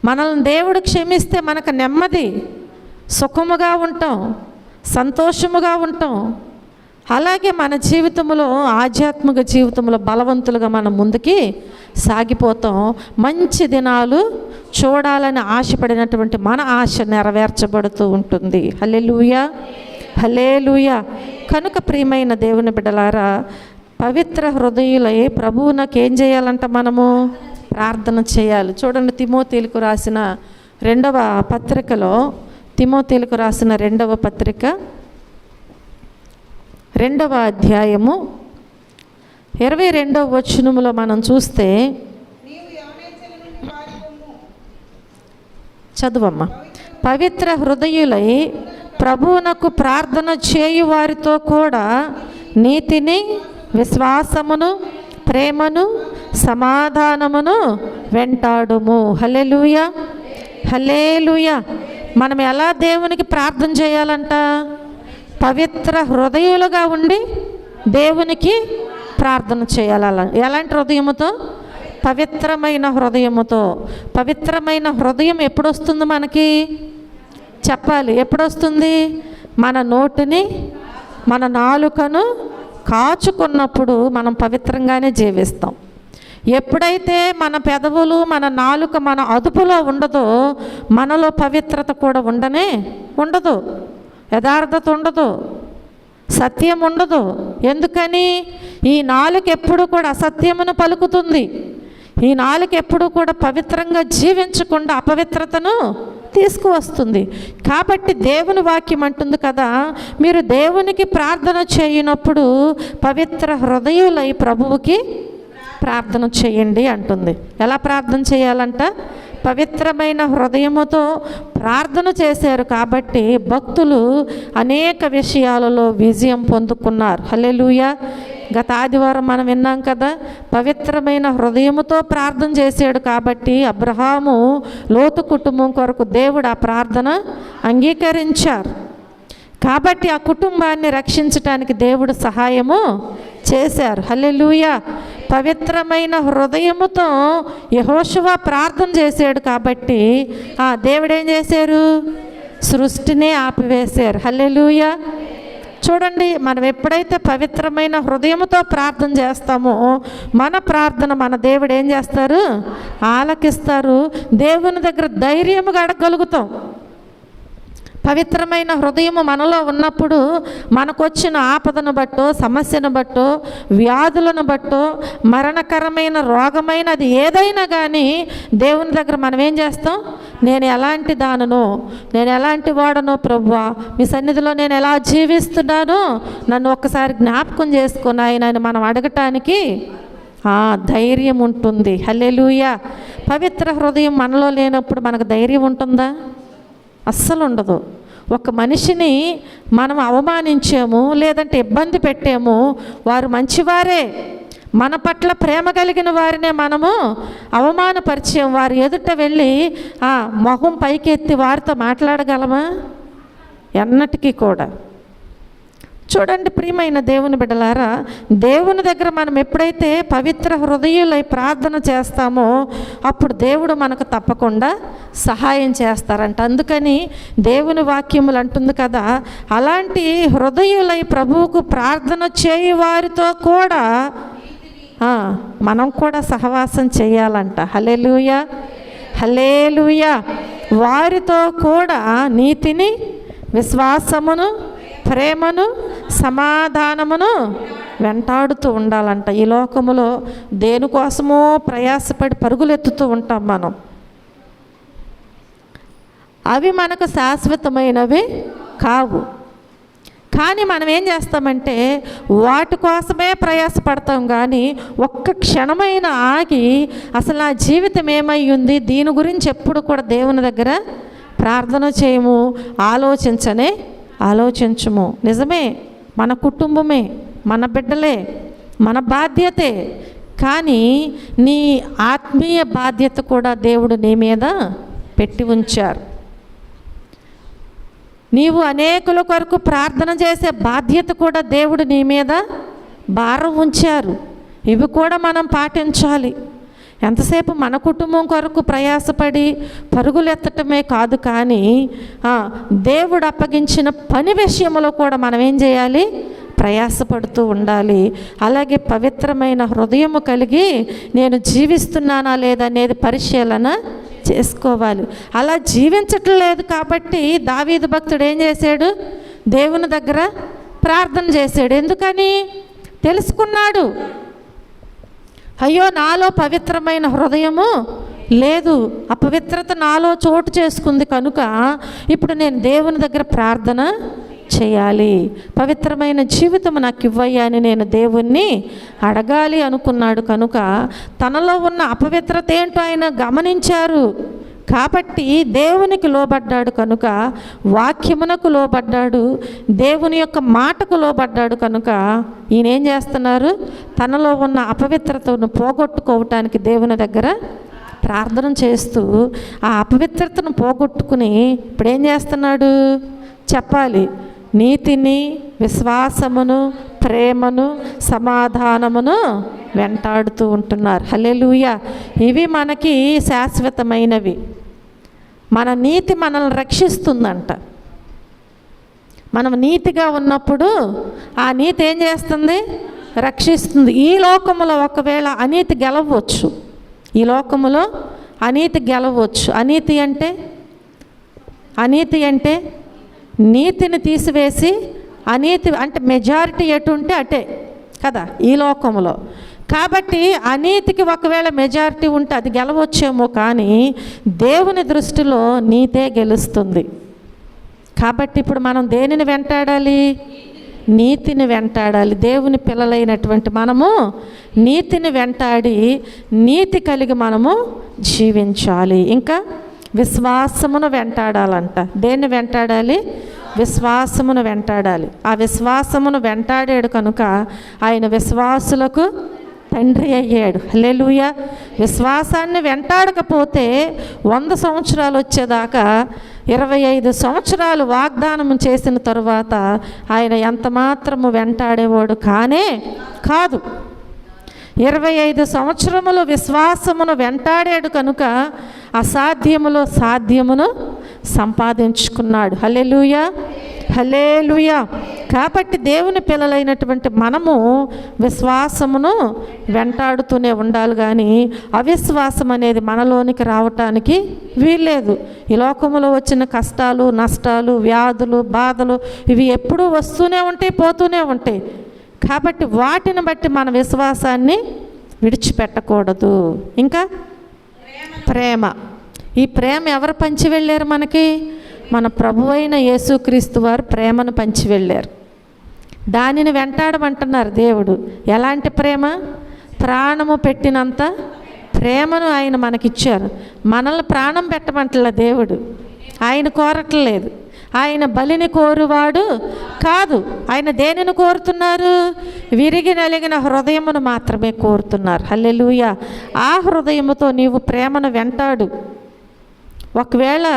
మనల్ని దేవుడు క్షమిస్తే మనకు నెమ్మది, సుఖముగా ఉంటాం, సంతోషముగా ఉంటాం. అలాగే మన జీవితంలో, ఆధ్యాత్మిక జీవితంలో బలవంతులుగా మనం ముందుకి సాగిపోతాం. మంచి దినాలు చూడాలని ఆశపడినటువంటి మన ఆశ నెరవేర్చబడుతూ ఉంటుంది. హల్లెలూయా, హల్లెలూయా. కనుక ప్రియమైన దేవుని బిడ్డలారా, పవిత్ర హృదయులై ప్రభువునకు ఏం చేయాలంట? మనము ప్రార్థన చేయాలి. చూడండి, తిమోతీలకు రాసిన రెండవ పత్రికలో, తిమోతీలకు రాసిన రెండవ పత్రిక 2వ అధ్యాయము 22వ వచనములో మనం చూస్తే, చదువమ్మా. పవిత్ర హృదయులై ప్రభువునకు ప్రార్థన చేయు వారితో కూడా నీతిని, విశ్వాసమును, ప్రేమను, సమాధానమును వెంటాడుము. హల్లెలూయా, హల్లెలూయా. మనం ఎలా దేవునికి ప్రార్థన చేయాలంట? పవిత్ర హృదయులుగా ఉండి దేవునికి ప్రార్థన చేయాలి. ఎలాంటి హృదయముతో? పవిత్రమైన హృదయముతో. పవిత్రమైన హృదయం ఎప్పుడు వస్తుంది మనకి? చెప్పాలి, ఎప్పుడు వస్తుంది? మన నోటిని, మన నాలుకను కాచుకున్నప్పుడు మనం పవిత్రంగానే జీవిస్తాం. ఎప్పుడైతే మన పెదవులు, మన నాలుక మన అదుపులో ఉండదో మనలో పవిత్రత కూడా ఉండదు, యథార్థత ఉండదు, సత్యం ఉండదు. ఎందుకని? ఈ నాలుక ఎప్పుడు కూడా అసత్యమును పలుకుతుంది. ఈ నాలుక ఎప్పుడు కూడా పవిత్రంగా జీవించకుండా అపవిత్రతను తీసుకువస్తుంది. కాబట్టి దేవుని వాక్యం అంటుంది కదా, మీరు దేవునికి ప్రార్థన చేయనప్పుడు పవిత్ర హృదయులై ప్రభువుకి ప్రార్థన చేయండి అంటుంది. ఎలా ప్రార్థన చేయాలంట? పవిత్రమైన హృదయముతో ప్రార్థన చేశారు కాబట్టి భక్తులు అనేక విషయాలలో విజయం పొందుకున్నారు. హల్లెలూయా. గత ఆదివారం మనం విన్నాం కదా, పవిత్రమైన హృదయముతో ప్రార్థన చేశాడు కాబట్టి అబ్రహాము, లోతు కుటుంబం కొరకు దేవుడు ఆ ప్రార్థన అంగీకరించారు. కాబట్టి ఆ కుటుంబాన్ని రక్షించటానికి దేవుడు సహాయము చేశారు. హల్లెలూయా. పవిత్రమైన హృదయముతో యెహోషువ ప్రార్థన చేశాడు కాబట్టి దేవుడు ఏం చేశారు? సృష్టినే ఆపివేశారు. హల్లెలూయా. చూడండి, మనం ఎప్పుడైతే పవిత్రమైన హృదయముతో ప్రార్థన చేస్తామో మన ప్రార్థన మన దేవుడు ఏం చేస్తారు? ఆలకిస్తారు. దేవుని దగ్గర ధైర్యముగా అడగగలుగుతాం. పవిత్రమైన హృదయము మనలో ఉన్నప్పుడు మనకొచ్చిన ఆపదను బట్టో, సమస్యను బట్టో, వ్యాధులను బట్టో, మరణకరమైన రోగమైన అది ఏదైనా కానీ దేవుని దగ్గర మనం ఏం చేస్తాం? నేను ఎలాంటి దానను, నేను ఎలాంటి వాడనో ప్రభువా, మీ సన్నిధిలో నేను ఎలా జీవిస్తున్నానో నన్ను ఒక్కసారి జ్ఞాపకం చేసుకుని ఆయన మనం అడగటానికి ధైర్యం ఉంటుంది. హల్లెలూయా. పవిత్ర హృదయం మనలో లేనప్పుడు మనకు ధైర్యం ఉంటుందా? అస్సలు ఉండదు. ఒక మనిషిని మనం అవమానించాము, లేదంటే ఇబ్బంది పెట్టాము, వారు మంచివారే, మన పట్ల ప్రేమ కలిగిన వారినే మనము అవమానపరిచాము, వారి ఎదుట వెళ్ళి మొహం పైకెత్తి వారితో మాట్లాడగలమా? ఎన్నటికీ కూడా. చూడండి ప్రియమైన దేవుని బిడ్డలారా, దేవుని దగ్గర మనం ఎప్పుడైతే పవిత్ర హృదయులై ప్రార్థన చేస్తామో అప్పుడు దేవుడు మనకు తప్పకుండా సహాయం చేస్తారంట. అందుకని దేవుని వాక్యములు అంటుంది కదా, అలాంటి హృదయులై ప్రభువుకు ప్రార్థన చేయు వారితో కూడా మనం కూడా సహవాసం చేయాలంట. హల్లెలూయా, హల్లెలూయా. వారితో కూడా నీతిని, విశ్వాసమును, ప్రేమను, సమాధానమును వెంటాడుతూ ఉండాలంట. ఈ లోకములో దేనికోసమో ప్రయాసపడి పరుగులెత్తుతూ ఉంటాం మనం. అవి మనకు శాశ్వతమైనవి కావు. కానీ మనం ఏం చేస్తామంటే వాటి కోసమే ప్రయాసపడతాం, కానీ ఒక్క క్షణమైన ఆగి అసలు నా జీవితం ఏమై ఉంది, దీని గురించి ఎప్పుడు కూడా దేవుని దగ్గర ప్రార్థన చేయము, ఆలోచించము. నిజమే, మన కుటుంబమే, మన బిడ్డలే, మన బాధ్యతే. కానీ నీ ఆత్మీయ బాధ్యత కూడా దేవుడు నీ మీద పెట్టి ఉంచారు. నీవు అనేకుల కొరకు ప్రార్థన చేసే బాధ్యత కూడా దేవుడు నీ మీద భారం ఉంచారు. ఇవి కూడా మనం పాటించాలి. ఎంతసేపు మన కుటుంబం కొరకు ప్రయాసపడి పరుగులెత్తటమే కాదు, కానీ దేవుడు అప్పగించిన పని విషయంలో కూడా మనం ఏం చేయాలి? ప్రయాసపడుతూ ఉండాలి. అలాగే పవిత్రమైన హృదయము కలిగి నేను జీవిస్తున్నానా లేదనేది పరిశీలన చేసుకోవాలి. అలా జీవించటం లేదు కాబట్టి దావీదు భక్తుడు ఏం చేశాడు? దేవుని దగ్గర ప్రార్థన చేశాడు. ఎందుకని? తెలుసుకున్నాడు. అయ్యో నాలో పవిత్రమైన హృదయము లేదు, అపవిత్రత నాలో చోటు చేసుకుంది కనుక ఇప్పుడు నేను దేవుని దగ్గర ప్రార్థన చేయాలి, పవిత్రమైన జీవితం నాకు ఇవ్వయ్యా అని నేను దేవుణ్ణి అడగాలి అనుకున్నాడు. కనుక తనలో ఉన్న అపవిత్రత ఏంటో ఆయన గమనించారు కాబట్టి దేవునికి లోబడ్డాడు. కనుక వాక్యమునకు లోబడ్డాడు, దేవుని యొక్క మాటకు లోబడ్డాడు. కనుక ఈయన ఏం చేస్తున్నారు, తనలో ఉన్న అపవిత్రతను పోగొట్టుకోవటానికి దేవుని దగ్గర ప్రార్థన చేస్తూ ఆ అపవిత్రతను పోగొట్టుకుని ఇప్పుడు ఏం చేస్తున్నాడు చెప్పాలి, నీతిని, విశ్వాసమును, ప్రేమను, సమాధానమును వెంటాడుతూ ఉంటున్నారు. హల్లెలూయా. ఇవి మనకి శాశ్వతమైనవి. మన నీతి మనల్ని రక్షిస్తుందంట. మనం నీతిగా ఉన్నప్పుడు ఆ నీతి ఏం చేస్తుంది, రక్షిస్తుంది. ఈ లోకములో ఒకవేళ అనీతి గెలవచ్చు, ఈ లోకములో అనీతి గెలవచ్చు. అనీతి అంటే నీతిని తీసివేసి అనీతి అంటే మెజారిటీ ఎటు ఉంటే అటే కదా ఈ లోకంలో. కాబట్టి అనీతికి ఒకవేళ మెజారిటీ ఉంటే అది గెలవచ్చేమో, కానీ దేవుని దృష్టిలో నీతే గెలుస్తుంది. కాబట్టి ఇప్పుడు మనం దేనిని వెంటాడాలి, నీతిని వెంటాడాలి. దేవుని పిల్లలైనటువంటి మనము నీతిని వెంటాడి నీతి కలిగి మనము జీవించాలి. ఇంకా విశ్వాసమును వెంటాడాలంట. దేన్ని వెంటాడాలి, విశ్వాసమును వెంటాడాలి. ఆ విశ్వాసమును వెంటాడాడు కనుక ఆయన విశ్వాసులకు తండ్రి అయ్యాడు. హల్లెలూయా. విశ్వాసాన్ని వెంటాడకపోతే 100 సంవత్సరాలు వచ్చేదాకా 25 సంవత్సరాలు వాగ్దానం చేసిన తరువాత ఆయన ఎంత మాత్రము వెంటాడేవాడు కానే కాదు. 25 సంవత్సరములు విశ్వాసమును వెంటాడాడు కనుక అసాధ్యములో సాధ్యమును సంపాదించుకున్నాడు. హల్లెలూయా, హల్లెలూయా. కాబట్టి దేవుని పిల్లలైనటువంటి మనము విశ్వాసమును వెంటాడుతూనే ఉండాలి, కానీ అవిశ్వాసం అనేది మనలోనికి రావటానికి వీల్లేదు. ఈ లోకములో వచ్చిన కష్టాలు, నష్టాలు, వ్యాధులు, బాధలు ఇవి ఎప్పుడూ వస్తూనే ఉంటాయి, పోతూనే ఉంటాయి. కాబట్టి వాటిని బట్టి మన విశ్వాసాన్ని విడిచిపెట్టకూడదు. ఇంకా ప్రేమ. ఈ ప్రేమ ఎవరు పంచి వెళ్ళారు మనకి, మన ప్రభువైన యేసుక్రీస్తు వారు ప్రేమను పంచి వెళ్ళారు. దానిని వెంటాడమంటున్నారు దేవుడు. ఎలాంటి ప్రేమ, ప్రాణము పెట్టినంత ప్రేమను ఆయన మనకిచ్చారు. మనల్ని ప్రాణం పెట్టమంటలే దేవుడు, ఆయన కోరట్లేదు. ఆయన బలిని కోరువాడు కాదు. ఆయన దేనిని కోరుతున్నారు, విరిగి నలిగిన హృదయమును మాత్రమే కోరుతున్నారు. హల్లెలూయా. ఆ హృదయముతో నీవు ప్రేమను వెంటాడు. ఒకవేళ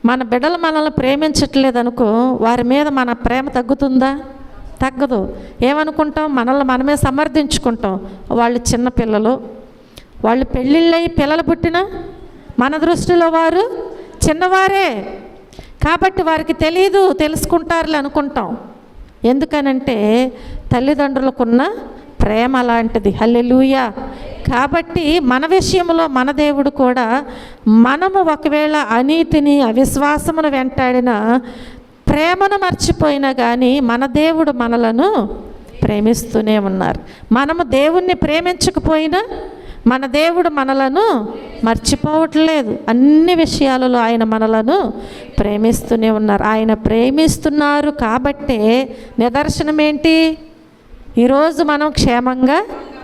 మన బిడ్డలు మనల్ని ప్రేమించట్లేదు అనుకో, వారి మీద మన ప్రేమ తగ్గుతుందా, తగ్గదు. ఏమనుకుంటాం, మనల్ని మనమే సమర్థించుకుంటాం. వాళ్ళు చిన్నపిల్లలు, వాళ్ళు పెళ్ళిళ్ళయి పిల్లలు పుట్టినా మన దృష్టిలో వారు చిన్నవారే. కాబట్టి వారికి తెలియదు, తెలుసుకుంటారులే అనుకుంటాం. ఎందుకనంటే తల్లిదండ్రులకున్న ప్రేమ అలాంటిది. హల్లెలూయా. కాబట్టి మన విషయంలో మన దేవుడు కూడా మనము ఒకవేళ అనీతిని, అవిశ్వాసమును వెంటాడిన ప్రేమను మర్చిపోయినా కానీ మన దేవుడు మనలను ప్రేమిస్తూనే ఉన్నారు. మనము దేవుణ్ణి ప్రేమించకపోయినా మన దేవుడు మనలను మర్చిపోవట్లేదు. అన్ని విషయాలలో ఆయన మనలను ప్రేమిస్తూనే ఉన్నారు. ఆయన ప్రేమిస్తున్నారు కాబట్టే నిదర్శనం ఏంటి, ఈరోజు మనం క్షేమంగా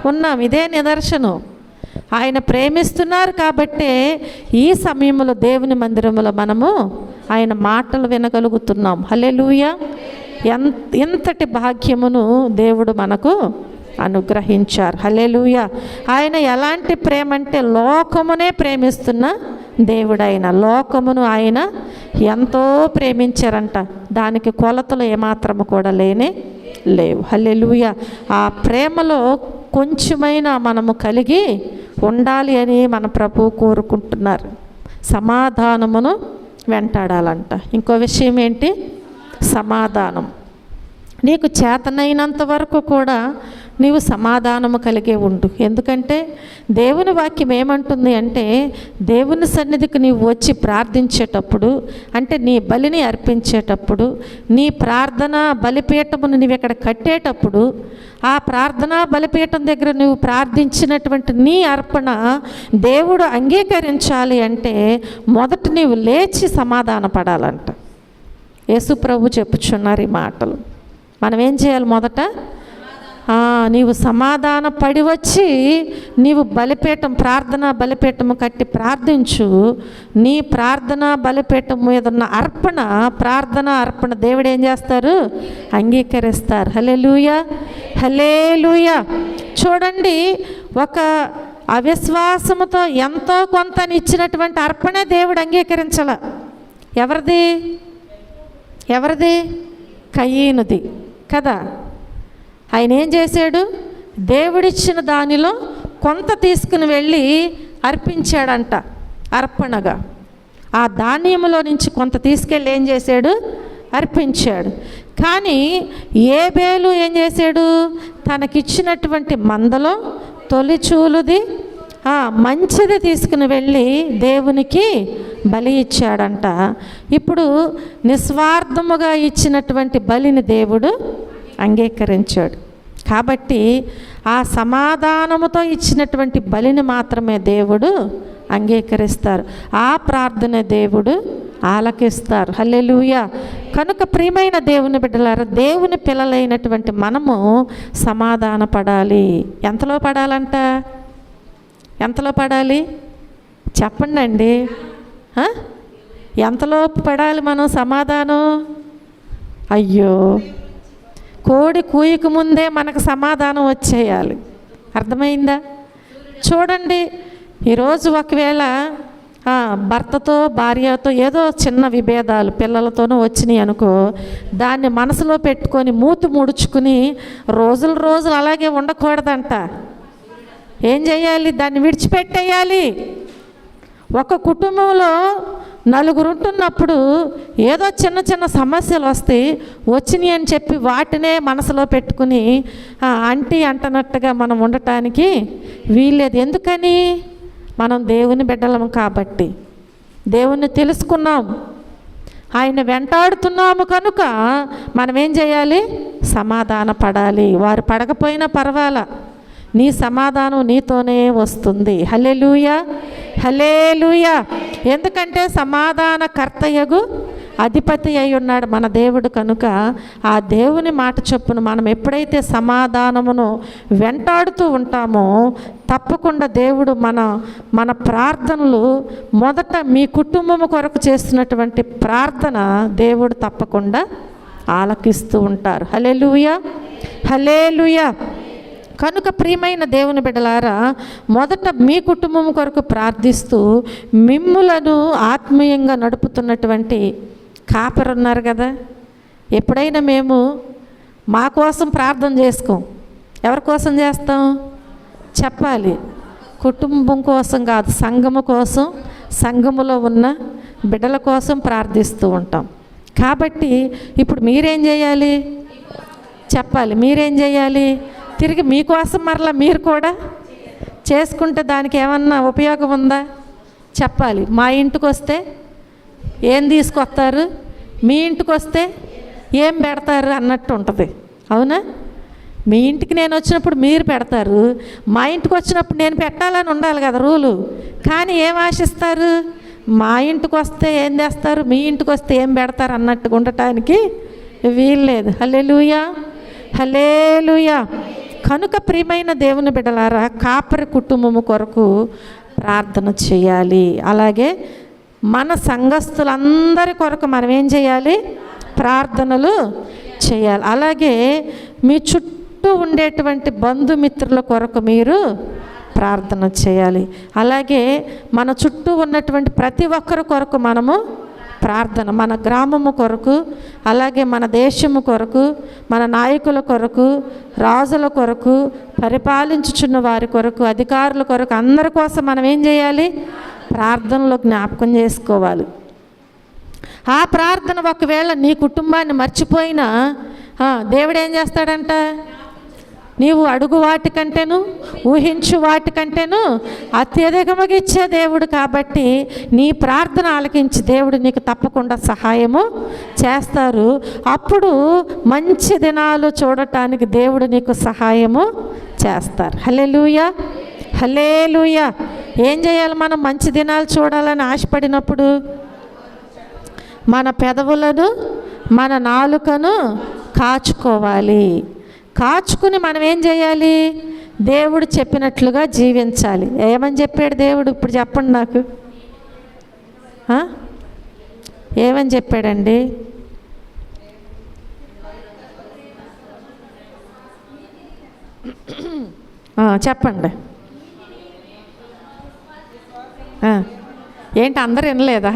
ఉన్నాం. ఇదే నిదర్శనం. ఆయన ప్రేమిస్తున్నారు కాబట్టే ఈ సమయంలో దేవుని మందిరంలో మనము ఆయన మాటలు వినగలుగుతున్నాం. హల్లెలూయా. ఎంతటి భాగ్యమును దేవుడు మనకు అనుగ్రహించారు. హల్లెలూయా. ఆయన ఎలాంటి ప్రేమ అంటే లోకమునే ప్రేమిస్తున్న దేవుడు. ఆయన లోకమును ఆయన ఎంతో ప్రేమించారంట. దానికి కొలతలు ఏమాత్రము కూడా లేవు. హల్లెలూయా. ఆ ప్రేమలో కొంచెమైనా మనము కలిగి ఉండాలి అని మన ప్రభువు కోరుకుంటున్నారు. సమాధానమును వెంటాడాలంట. ఇంకో విషయం ఏంటి, సమాధానం. నీకు చేతనైనంత వరకు కూడా నీవు సమాధానము కలిగే ఉండు. ఎందుకంటే దేవుని వాక్యం ఏమంటుంది అంటే, దేవుని సన్నిధికి నీవు వచ్చి ప్రార్థించేటప్పుడు, అంటే నీ బలిని అర్పించేటప్పుడు, నీ ప్రార్థన బలిపీఠమును నీవు ఇక్కడ కట్టేటప్పుడు, ఆ ప్రార్థనా బలిపీఠం దగ్గర నువ్వు ప్రార్థించినటువంటి నీ అర్పణ దేవుడు అంగీకరించాలి అంటే మొదట నీవు లేచి సమాధాన పడాలంట. యేసు ప్రభు చెప్పుచున్నారు ఈ మాటలు. మనం ఏం చేయాలి? మొదట నీవు సమాధాన పడి వచ్చి నీవు బలిపీఠం, ప్రార్థనా బలిపీఠము కట్టి ప్రార్థించు. నీ ప్రార్థనా బలిపీఠం మీద ఉన్న అర్పణ, ప్రార్థనా అర్పణ దేవుడు ఏం చేస్తారు? అంగీకరిస్తారు. హల్లెలూయా, హల్లెలూయా. చూడండి, ఒక అవిశ్వాసముతో ఎంతో కొంత ఇచ్చినటువంటి అర్పణే దేవుడు అంగీకరించాల. ఎవరిది? కయీనుది కదా. ఆయన ఏం చేశాడు? దేవుడిచ్చిన దానిలో కొంత తీసుకుని వెళ్ళి అర్పించాడంట అర్పణగా. ఆ ధాన్యములో నుంచి కొంత తీసుకెళ్ళి ఏం చేశాడు? అర్పించాడు. కానీ ఏబేలు ఏం చేశాడు? తనకిచ్చినటువంటి మందలో తొలిచూలుది మంచిది తీసుకుని వెళ్ళి దేవునికి బలి ఇచ్చాడంట. ఇప్పుడు నిస్వార్థముగా ఇచ్చినటువంటి బలిని దేవుడు అంగీకరించాడు. కాబట్టి ఆ సమాధానముతో ఇచ్చినటువంటి బలిని మాత్రమే దేవుడు అంగీకరిస్తారు. ఆ ప్రార్థన దేవుడు ఆలకిస్తారు. హల్లెలూయా. కనుక ప్రియమైన దేవుని బిడ్డలారా, దేవుని పిల్లలైనటువంటి మనము సమాధాన పడాలి. ఎంతలో పడాలంట? ఎంతలో పడాలి చెప్పండి అండి. ఎంతలో పడాలి మనం సమాధానం? అయ్యో, కోడి కూయక ముందే మనకు సమాధానం వచ్చేయాలి. అర్థమైందా? చూడండి, ఈరోజు ఒకవేళ భర్తతో భార్యతో ఏదో చిన్న విభేదాలు పిల్లలతోనూ వచ్చినాయి అనుకో, దాన్ని మనసులో పెట్టుకొని మూతి ముడుచుకుని రోజులు అలాగే ఉండకూడదంట. ఏం చేయాలి? దాన్ని విడిచిపెట్టేయాలి. ఒక కుటుంబంలో నలుగురు ఉంటున్నప్పుడు ఏదో చిన్న సమస్యలు వచ్చినాయి అని చెప్పి వాటినే మనసులో పెట్టుకుని అంటనట్టుగా మనం ఉండటానికి వీల్లేదు. ఎందుకని? మనం దేవుని బిడ్డలం కాబట్టి, దేవుణ్ణి తెలుసుకున్నాం, ఆయన వెంటాడుతున్నాము కనుక మనం ఏం చేయాలి? సమాధాన పడాలి. వారు పడకపోయినా పర్వాలా, నీ సమాధానం నీతోనే వస్తుంది. హల్లెలూయా, హల్లెలూయా. ఎందుకంటే సమాధానకర్తయగు అధిపతి అయి ఉన్నాడు మన దేవుడు. కనుక ఆ దేవుని మాట చొప్పున మనం ఎప్పుడైతే సమాధానమును వెంటాడుతూ ఉంటామో తప్పకుండా దేవుడు మన ప్రార్థనలు, మొదట మీ కుటుంబము కొరకు చేస్తున్నటువంటి ప్రార్థన దేవుడు తప్పకుండా ఆలకిస్తూ ఉంటారు. హల్లెలూయా, హల్లెలూయా. కనుక ప్రియమైన దేవుని బిడ్డలారా, మొదట మీ కుటుంబం కొరకు ప్రార్థిస్తూ మిమ్ములను ఆత్మీయంగా నడుపుతున్నటువంటి కాపరు ఉన్నారు కదా. ఎప్పుడైనా మేము మా కోసం ప్రార్థన చేసుకోం. ఎవరి కోసం చేస్తాం చెప్పాలి? కుటుంబం కోసం కాదు, సంఘము కోసం, సంఘములో ఉన్న బిడ్డల కోసం ప్రార్థిస్తూ ఉంటాం. కాబట్టి ఇప్పుడు మీరేం చేయాలి చెప్పాలి? మీరేం చేయాలి? తిరిగి మీకోసం మరలా మీరు కూడా చేసుకుంటే దానికి ఏమన్నా ఉపయోగం ఉందా చెప్పాలి? మా ఇంటికి వస్తే ఏం తీసుకొస్తారు, మీ ఇంటికి వస్తే ఏం పెడతారు అన్నట్టు ఉంటుంది. అవునా? మీ ఇంటికి నేను వచ్చినప్పుడు మీరు పెడతారు, మా ఇంటికి వచ్చినప్పుడు నేను పెట్టాలని ఉండాలి కదా రూలు. కానీ ఏం ఆశిస్తారు? మా ఇంటికి వస్తే ఏం చేస్తారు, మీ ఇంటికి వస్తే ఏం పెడతారు అన్నట్టుగా ఉండటానికి వీల్లేదు. హల్లెలూయా, హల్లెలూయా. కనుక ప్రియమైన దేవుని బిడ్డలారా, కాపరి కుటుంబము కొరకు ప్రార్థన చేయాలి. అలాగే మన సంఘస్థులందరి కొరకు మనం ఏం చేయాలి? ప్రార్థనలు చేయాలి. అలాగే మీ చుట్టూ ఉండేటువంటి బంధుమిత్రుల కొరకు మీరు ప్రార్థన చేయాలి. అలాగే మన చుట్టూ ఉన్నటువంటి ప్రతి ఒక్కరి కొరకు మనము ప్రార్థన, మన గ్రామము కొరకు, అలాగే మన దేశము కొరకు, మన నాయకుల కొరకు, రాజుల కొరకు, పరిపాలించుచున్న వారి కొరకు, అధికారుల కొరకు, అందరి కోసం మనం ఏం చేయాలి? ప్రార్థనలో జ్ఞాపకం చేసుకోవాలి. ఆ ప్రార్థన ఒకవేళ నీ కుటుంబాన్ని మర్చిపోయినా దేవుడు ఏం చేస్తాడంట? నీవు అడుగు వాటికంటేను ఊహించు వాటికంటేను అత్యధికముగా ఇచ్చే దేవుడు కాబట్టి నీ ప్రార్థన ఆలకించి దేవుడు నీకు తప్పకుండా సహాయము చేస్తారు. అప్పుడు మంచి దినాలు చూడటానికి దేవుడు నీకు సహాయము చేస్తారు. హల్లెలూయా, హల్లెలూయా. ఏం చేయాలి? మనం మంచి దినాలు చూడాలని ఆశపడినప్పుడు మన పెదవులను మన నాలుకను కాచుకోవాలి. కాచుకుని మనం ఏం చేయాలి? దేవుడు చెప్పినట్లుగా జీవించాలి. ఏమని చెప్పాడు దేవుడు? ఇప్పుడు చెప్పండి నాకు. ఏమని చెప్పాడండి? చెప్పండి. ఏంటి అందరు వినలేదా?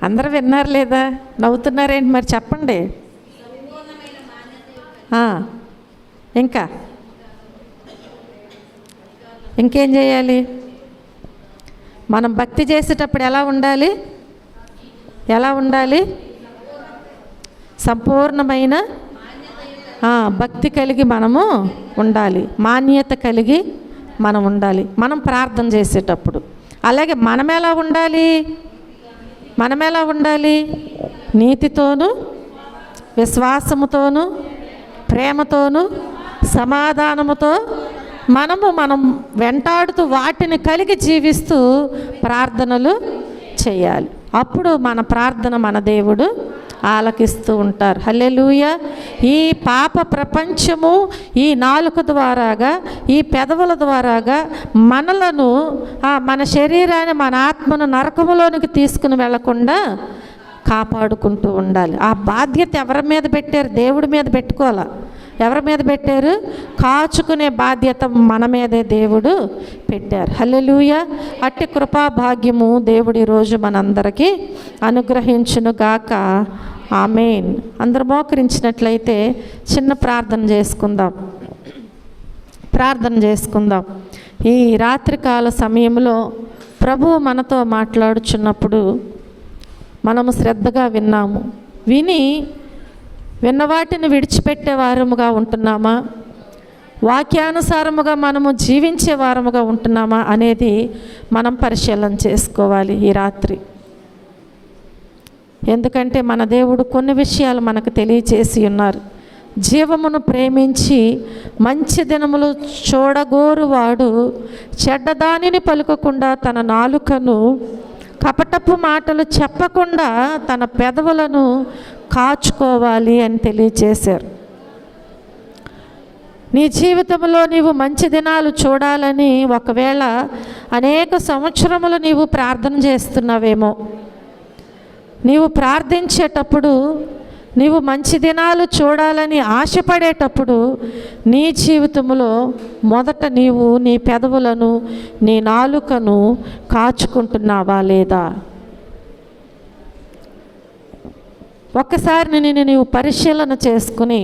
అందరూ విన్నారు లేదా? నవ్వుతున్నారేంటి? మరి చెప్పండి. ఇంకేం చేయాలి? మనం భక్తి చేసేటప్పుడు ఎలా ఉండాలి? ఎలా ఉండాలి? సంపూర్ణమైన భక్తి కలిగి మనము ఉండాలి. మాన్యత కలిగి మనం ఉండాలి మనం ప్రార్థన చేసేటప్పుడు. అలాగే మనం ఎలా ఉండాలి? మనం ఎలా ఉండాలి? నీతితోనూ విశ్వాసముతోనూ ప్రేమతోనూ సమాధానముతో మనం వెంటాడుతూ వాటిని కలిగి జీవిస్తూ ప్రార్థనలు చేయాలి. అప్పుడు మన ప్రార్థన మన దేవుడు ఆలకిస్తూ ఉంటారు. హల్లెలూయా. ఈ పాప ప్రపంచము ఈ నాలుక ద్వారాగా ఈ పెదవుల ద్వారాగా మనలను మన శరీరాన్ని మన ఆత్మను నరకములోనికి తీసుకుని వెళ్లకుండా కాపాడుకుంటూ ఉండాలి. ఆ బాధ్యత ఎవరి మీద పెట్టారు? దేవుడి మీద పెట్టుకోవాలా. ఎవరి మీద పెట్టారు? కాచుకునే బాధ్యత మన మీదే దేవుడు పెట్టారు. హల్లెలూయా. అట్టి కృపా భాగ్యము దేవుడు ఈరోజు మనందరికీ అనుగ్రహించును గాక. ఆమేన్. అందరూ మోకరించినట్లయితే చిన్న ప్రార్థన చేసుకుందాం. ప్రార్థన చేసుకుందాం. ఈ రాత్రికాల సమయంలో ప్రభువు మనతో మాట్లాడుచున్నప్పుడు మనము శ్రద్ధగా విన్నాము. విన్న వాటిని విడిచిపెట్టే వారముగా ఉంటున్నామా? వాక్యానుసారముగా మనము జీవించే వారముగా ఉంటున్నామా అనేది మనం పరిశీలన చేసుకోవాలి ఈ రాత్రి. ఎందుకంటే మన దేవుడు కొన్ని విషయాలు మనకు తెలియచేసి ఉన్నారు. జీవమును ప్రేమించి మంచి దినములు చూడగోరువాడు చెడ్డదానిని పలుకకుండా తన నాలుకను కపటపు మాటలు చెప్పకుండా తన పెదవులను కాచుకోవాలి అని తెలియచేశారు. నీ జీవితంలో నీవు మంచి దినాలు చూడాలని ఒకవేళ అనేక సంవత్సరములు నీవు ప్రార్థన చేస్తున్నావేమో. నీవు ప్రార్థించేటప్పుడు నీవు మంచి దినాలు చూడాలని ఆశపడేటప్పుడు నీ జీవితంలో మొదట నీవు నీ పెదవులను నీ నాలుకను కాచుకుంటున్నావా లేదా? ఒక్కసారి నీవు పరిశీలన చేసుకుని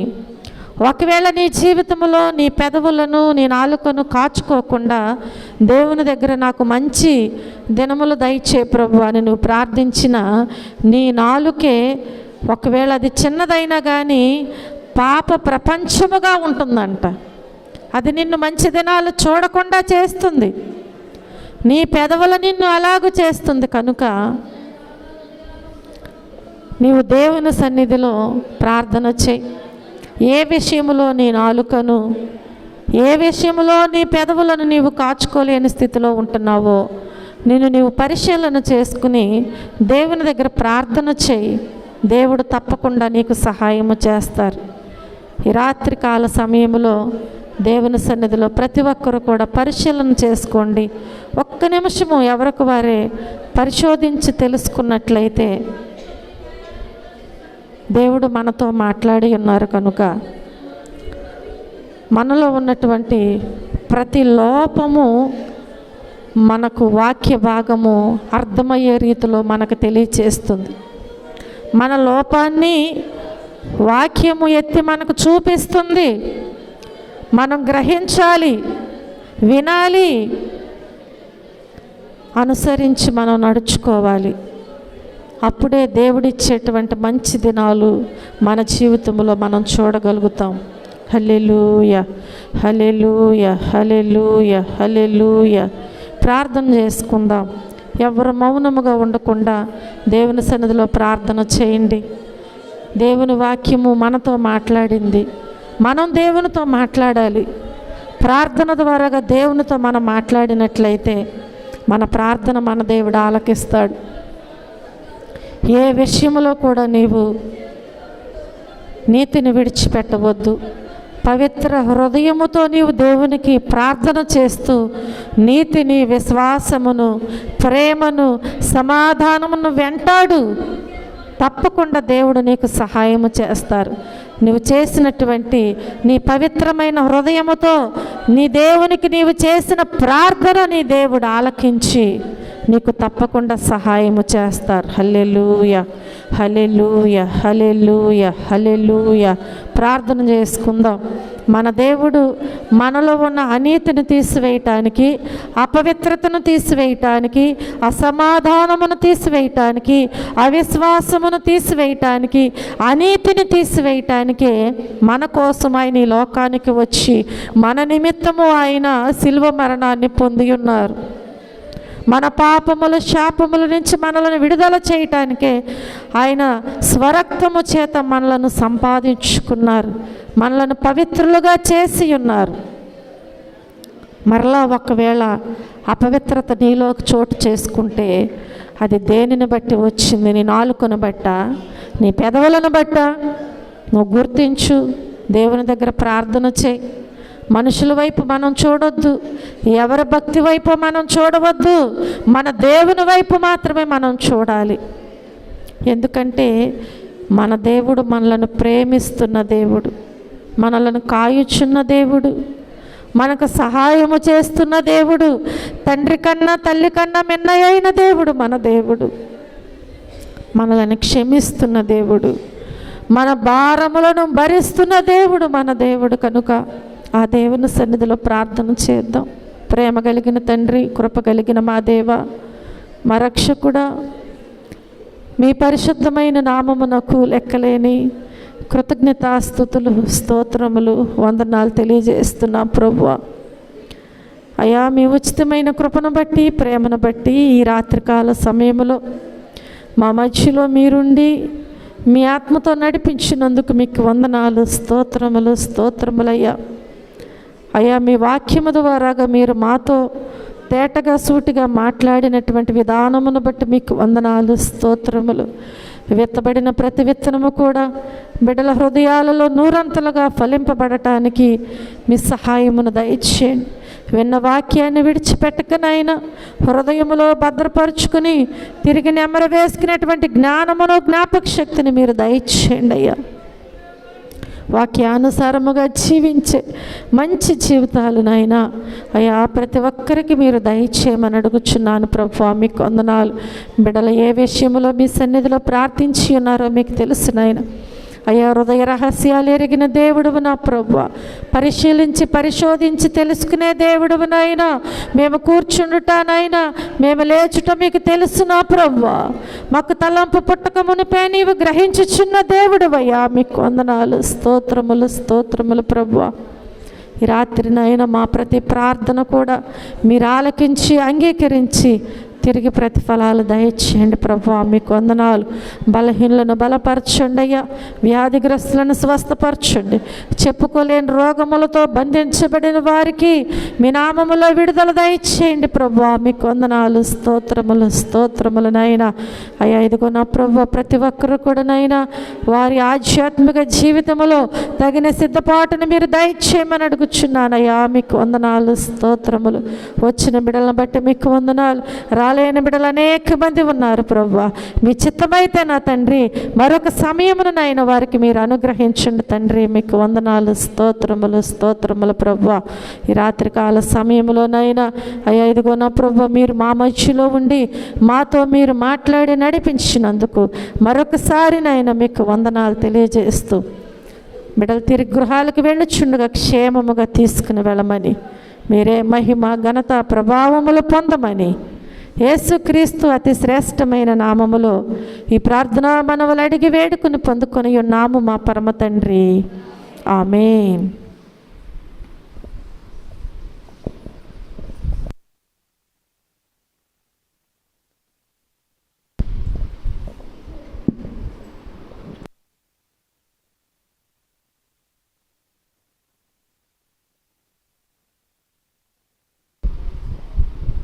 ఒకవేళ నీ జీవితంలో నీ పెదవులను నీ నాలుకను కాచుకోకుండా దేవుని దగ్గర నాకు మంచి దినములు దయచే ప్రభు అని నువ్వు ప్రార్థించిన నీ నాలుకే ఒకవేళ అది చిన్నదైనా కానీ పాప ప్రపంచముగా ఉంటుందంట. అది నిన్ను మంచి దినాలు చూడకుండా చేస్తుంది. నీ పెదవులు నిన్ను అలాగూ చేస్తుంది. కనుక నీవు దేవుని సన్నిధిలో ప్రార్థన చేయి. ఏ విషయంలో నీ నాలుకను ఏ విషయంలో నీ పెదవులను నీవు కాచుకోలేని స్థితిలో ఉంటున్నావో నీవు పరిశీలన చేసుకుని దేవుని దగ్గర ప్రార్థన చేయి. దేవుడు తప్పకుండా నీకు సహాయము చేస్తారు. ఈ రాత్రికాల సమయంలో దేవుని సన్నిధిలో ప్రతి ఒక్కరు కూడా పరిశీలన చేసుకోండి. ఒక్క నిమిషము ఎవరికి వారే పరిశోధించి తెలుసుకున్నట్లయితే దేవుడు మనతో మాట్లాడి ఉన్నారు. కనుక మనలో ఉన్నటువంటి ప్రతి లోపము మనకు వాక్య భాగము అర్థమయ్యే రీతిలో మనకు తెలియచేస్తుంది. మన లోపాన్ని వాక్యము ఎత్తి మనకు చూపిస్తుంది. మనం గ్రహించాలి, వినాలి, అనుసరించి మనం నడుచుకోవాలి. అప్పుడే దేవుడిచ్చేటువంటి మంచి దినాలు మన జీవితంలో మనం చూడగలుగుతాం. హల్లెలూయా, హల్లెలూయా, హల్లెలూయా, హల్లెలూయా. ప్రార్థన చేసుకుందాం. ఎవరు మౌనముగా ఉండకుండా దేవుని సన్నిధిలో ప్రార్థన చేయండి. దేవుని వాక్యము మనతో మాట్లాడింది, మనం దేవునితో మాట్లాడాలి. ప్రార్థన ద్వారాగా దేవునితో మనం మాట్లాడినట్లయితే మన ప్రార్థన మన దేవుడు ఆలకిస్తాడు. ఏ విషయంలో కూడా నీవు నీతిని విడిచిపెట్టవద్దు. పవిత్ర హృదయముతో నీవు దేవునికి ప్రార్థన చేస్తూ నీతిని, విశ్వాసమును, ప్రేమను, సమాధానమును వెంటాడు. తప్పకుండా దేవుడు నీకు సహాయము చేస్తారు. నువ్వు చేసినటువంటి నీ పవిత్రమైన హృదయముతో నీ దేవునికి నీవు చేసిన ప్రార్థన నీ దేవుడు ఆలకించి నీకు తప్పకుండా సహాయము చేస్తారు. హల్లెలూయా, హల్లెలూయా, హల్లెలూయా, హల్లెలూయా. ప్రార్థన చేసుకుందాం. మన దేవుడు మనలో ఉన్న అనీతిని తీసివేయటానికి, అపవిత్రతను తీసివేయటానికి, అసమాధానమును తీసివేయటానికి, అవిశ్వాసమును తీసివేయటానికి, అనీతిని తీసివేయటానికే మన కోసం ఆయన ఈ లోకానికి వచ్చి మన నిమిత్తము ఆయన శిలువ మరణాన్ని పొంది ఉన్నారు. మన పాపములు, శాపముల నుంచి మనలను విడుదల చేయటానికే ఆయన స్వరక్తము చేత మనలను సంపాదించుకున్నారు, మనలను పవిత్రులుగా చేసి ఉన్నారు. మరలా ఒకవేళ అపవిత్రత నీలో చోటు చేసుకుంటే అది దేనిని బట్టి వచ్చింది? నీ నాలుకను బట్ట, నీ పెదవులను బట్ట? నువ్వు గుర్తించు. దేవుని దగ్గర ప్రార్థన చేయి. మనుషుల వైపు మనం చూడొద్దు, ఎవరి భక్తి వైపు మనం చూడవద్దు, మన దేవుని వైపు మాత్రమే మనం చూడాలి. ఎందుకంటే మన దేవుడు మనలను ప్రేమిస్తున్న దేవుడు, మనలను కాయుచున్న దేవుడు, మనకు సహాయము చేస్తున్న దేవుడు, తండ్రి కన్నా తల్లి కన్నా మిన్నయైన దేవుడు మన దేవుడు, మనలను క్షమిస్తున్న దేవుడు, మన భారములను భరిస్తున్న దేవుడు మన దేవుడు. కనుక ఆ దేవుని సన్నిధిలో ప్రార్థన చేద్దాం. ప్రేమ కలిగిన తండ్రి, కృప కలిగిన మా దేవ, మా రక్షకుడా, మీ పరిశుద్ధమైన నామమునకు లెక్కలేని కృతజ్ఞతాస్తుతులు, స్తోత్రములు, వందనాలు తెలియజేస్తున్నాం ప్రభువా. అయా, మీ ఉచితమైన కృపను బట్టి, ప్రేమను బట్టి ఈ రాత్రికాల సమయంలో మా మధ్యలో మీరుండి మీ ఆత్మతో నడిపించినందుకు మీకు వందనాలు, స్తోత్రములు, స్తోత్రములయ్యా. అయ్యా, మీ వాక్యము ద్వారాగా మీరు మాతో తేటగా సూటిగా మాట్లాడినటువంటి విధానమును బట్టి మీకు వందనాలు, స్తోత్రములు. విత్తబడిన ప్రతి విత్తనము కూడా బిడ్డల హృదయాలలో నూరంతలుగా ఫలింపబడటానికి మీ సహాయమును దయచేయండి. విన్న వాక్యాన్ని విడిచిపెట్టకనైనా హృదయములో భద్రపరుచుకుని తిరిగి నెమ్మర వేసుకునేటువంటి జ్ఞానమును, జ్ఞాపక శక్తిని మీరు దయచేయండి అయ్యా. వాక్యానుసారముగా జీవించే మంచి జీవితాలు నాయనా అయ్యా ప్రతి ఒక్కరికి మీరు దయచేయమని అడుగుచున్నాను ప్రభువా. మీకు వందనాలు. బిడ్డలు ఏ విషయంలో మీ సన్నిధిలో ప్రార్థించి ఉన్నారో మీకు తెలుసు నాయన. అయ్యా, హృదయ రహస్యాలు ఎరిగిన దేవుడువు నా ప్రభువా, పరిశీలించి పరిశోధించి తెలుసుకునే దేవుడువు నాయనా. మేము కూర్చుండుటానైనా, మేము లేచుట మీకు తెలుసు నా ప్రభువా. మాకు తలంపు పుట్టక మునిపే నీవు గ్రహించుచున్న దేవుడువయ్యా. మీకు వందనాలు, స్తోత్రములు, స్తోత్రములు ప్రభువా. ఈ రాత్రి నాయన మా ప్రతి ప్రార్థన కూడా మీరు ఆలకించి అంగీకరించి తిరిగి ప్రతిఫలాలు దయచేయండి ప్రభువా. మీకు వందనాలు. బలహీనులను బలపరచండి అయ్యా, వ్యాధిగ్రస్తులను స్వస్థపరచండి. చెప్పుకోలేని రోగములతో బంధించబడిన వారికి మీ నామములో విడుదల దయచేయండి ప్రభువా. మీకు వందనాలు, స్తోత్రములు, స్తోత్రములు నైనా. అయ్యా, ఇదిగో నా ప్రభువా, ప్రతి ఒక్కరు కూడా నైనా వారి ఆధ్యాత్మిక జీవితంలో తగిన సిద్ధపాటును మీరు దయచేయమని అడుగుచున్నానయ్యా. మీకు వందనాలు, స్తోత్రములు. వచ్చిన బిడ్డలను బట్టి మీకు వందనాలు. లేని బిడ్డలు అనేక మంది ఉన్నారు ప్రభువా. మీ చిత్తమైతే నా తండ్రి మరొక సమయమును నాయన వారికి మీరు అనుగ్రహించండి తండ్రి. మీకు వందనాలు, స్తోత్రములు, స్తోత్రములు ప్రభువా. ఈ రాత్రికాల సమయంలోనైనా అయ్యా ఇదిగో నా ప్రభువా, మీరు మా మధ్యలో ఉండి మాతో మీరు మాట్లాడి నడిపించినందుకు మరొకసారి నాయన మీకు వందనాలు తెలియజేస్తూ బిడ్డలు తిరిగి గృహాలకు వెళ్ళుచుండగా క్షేమముగా తీసుకుని వెళ్ళమని, మీరే మహిమ, ఘనత, ప్రభావములు పొందమని యేసుక్రీస్తు అతి శ్రేష్టమైన నామములో ఈ ప్రార్థనా మనవులు అడిగి వేడుకుని పొందుకొని ఉన్నాము మా పరమ తండ్రి. ఆమేన్.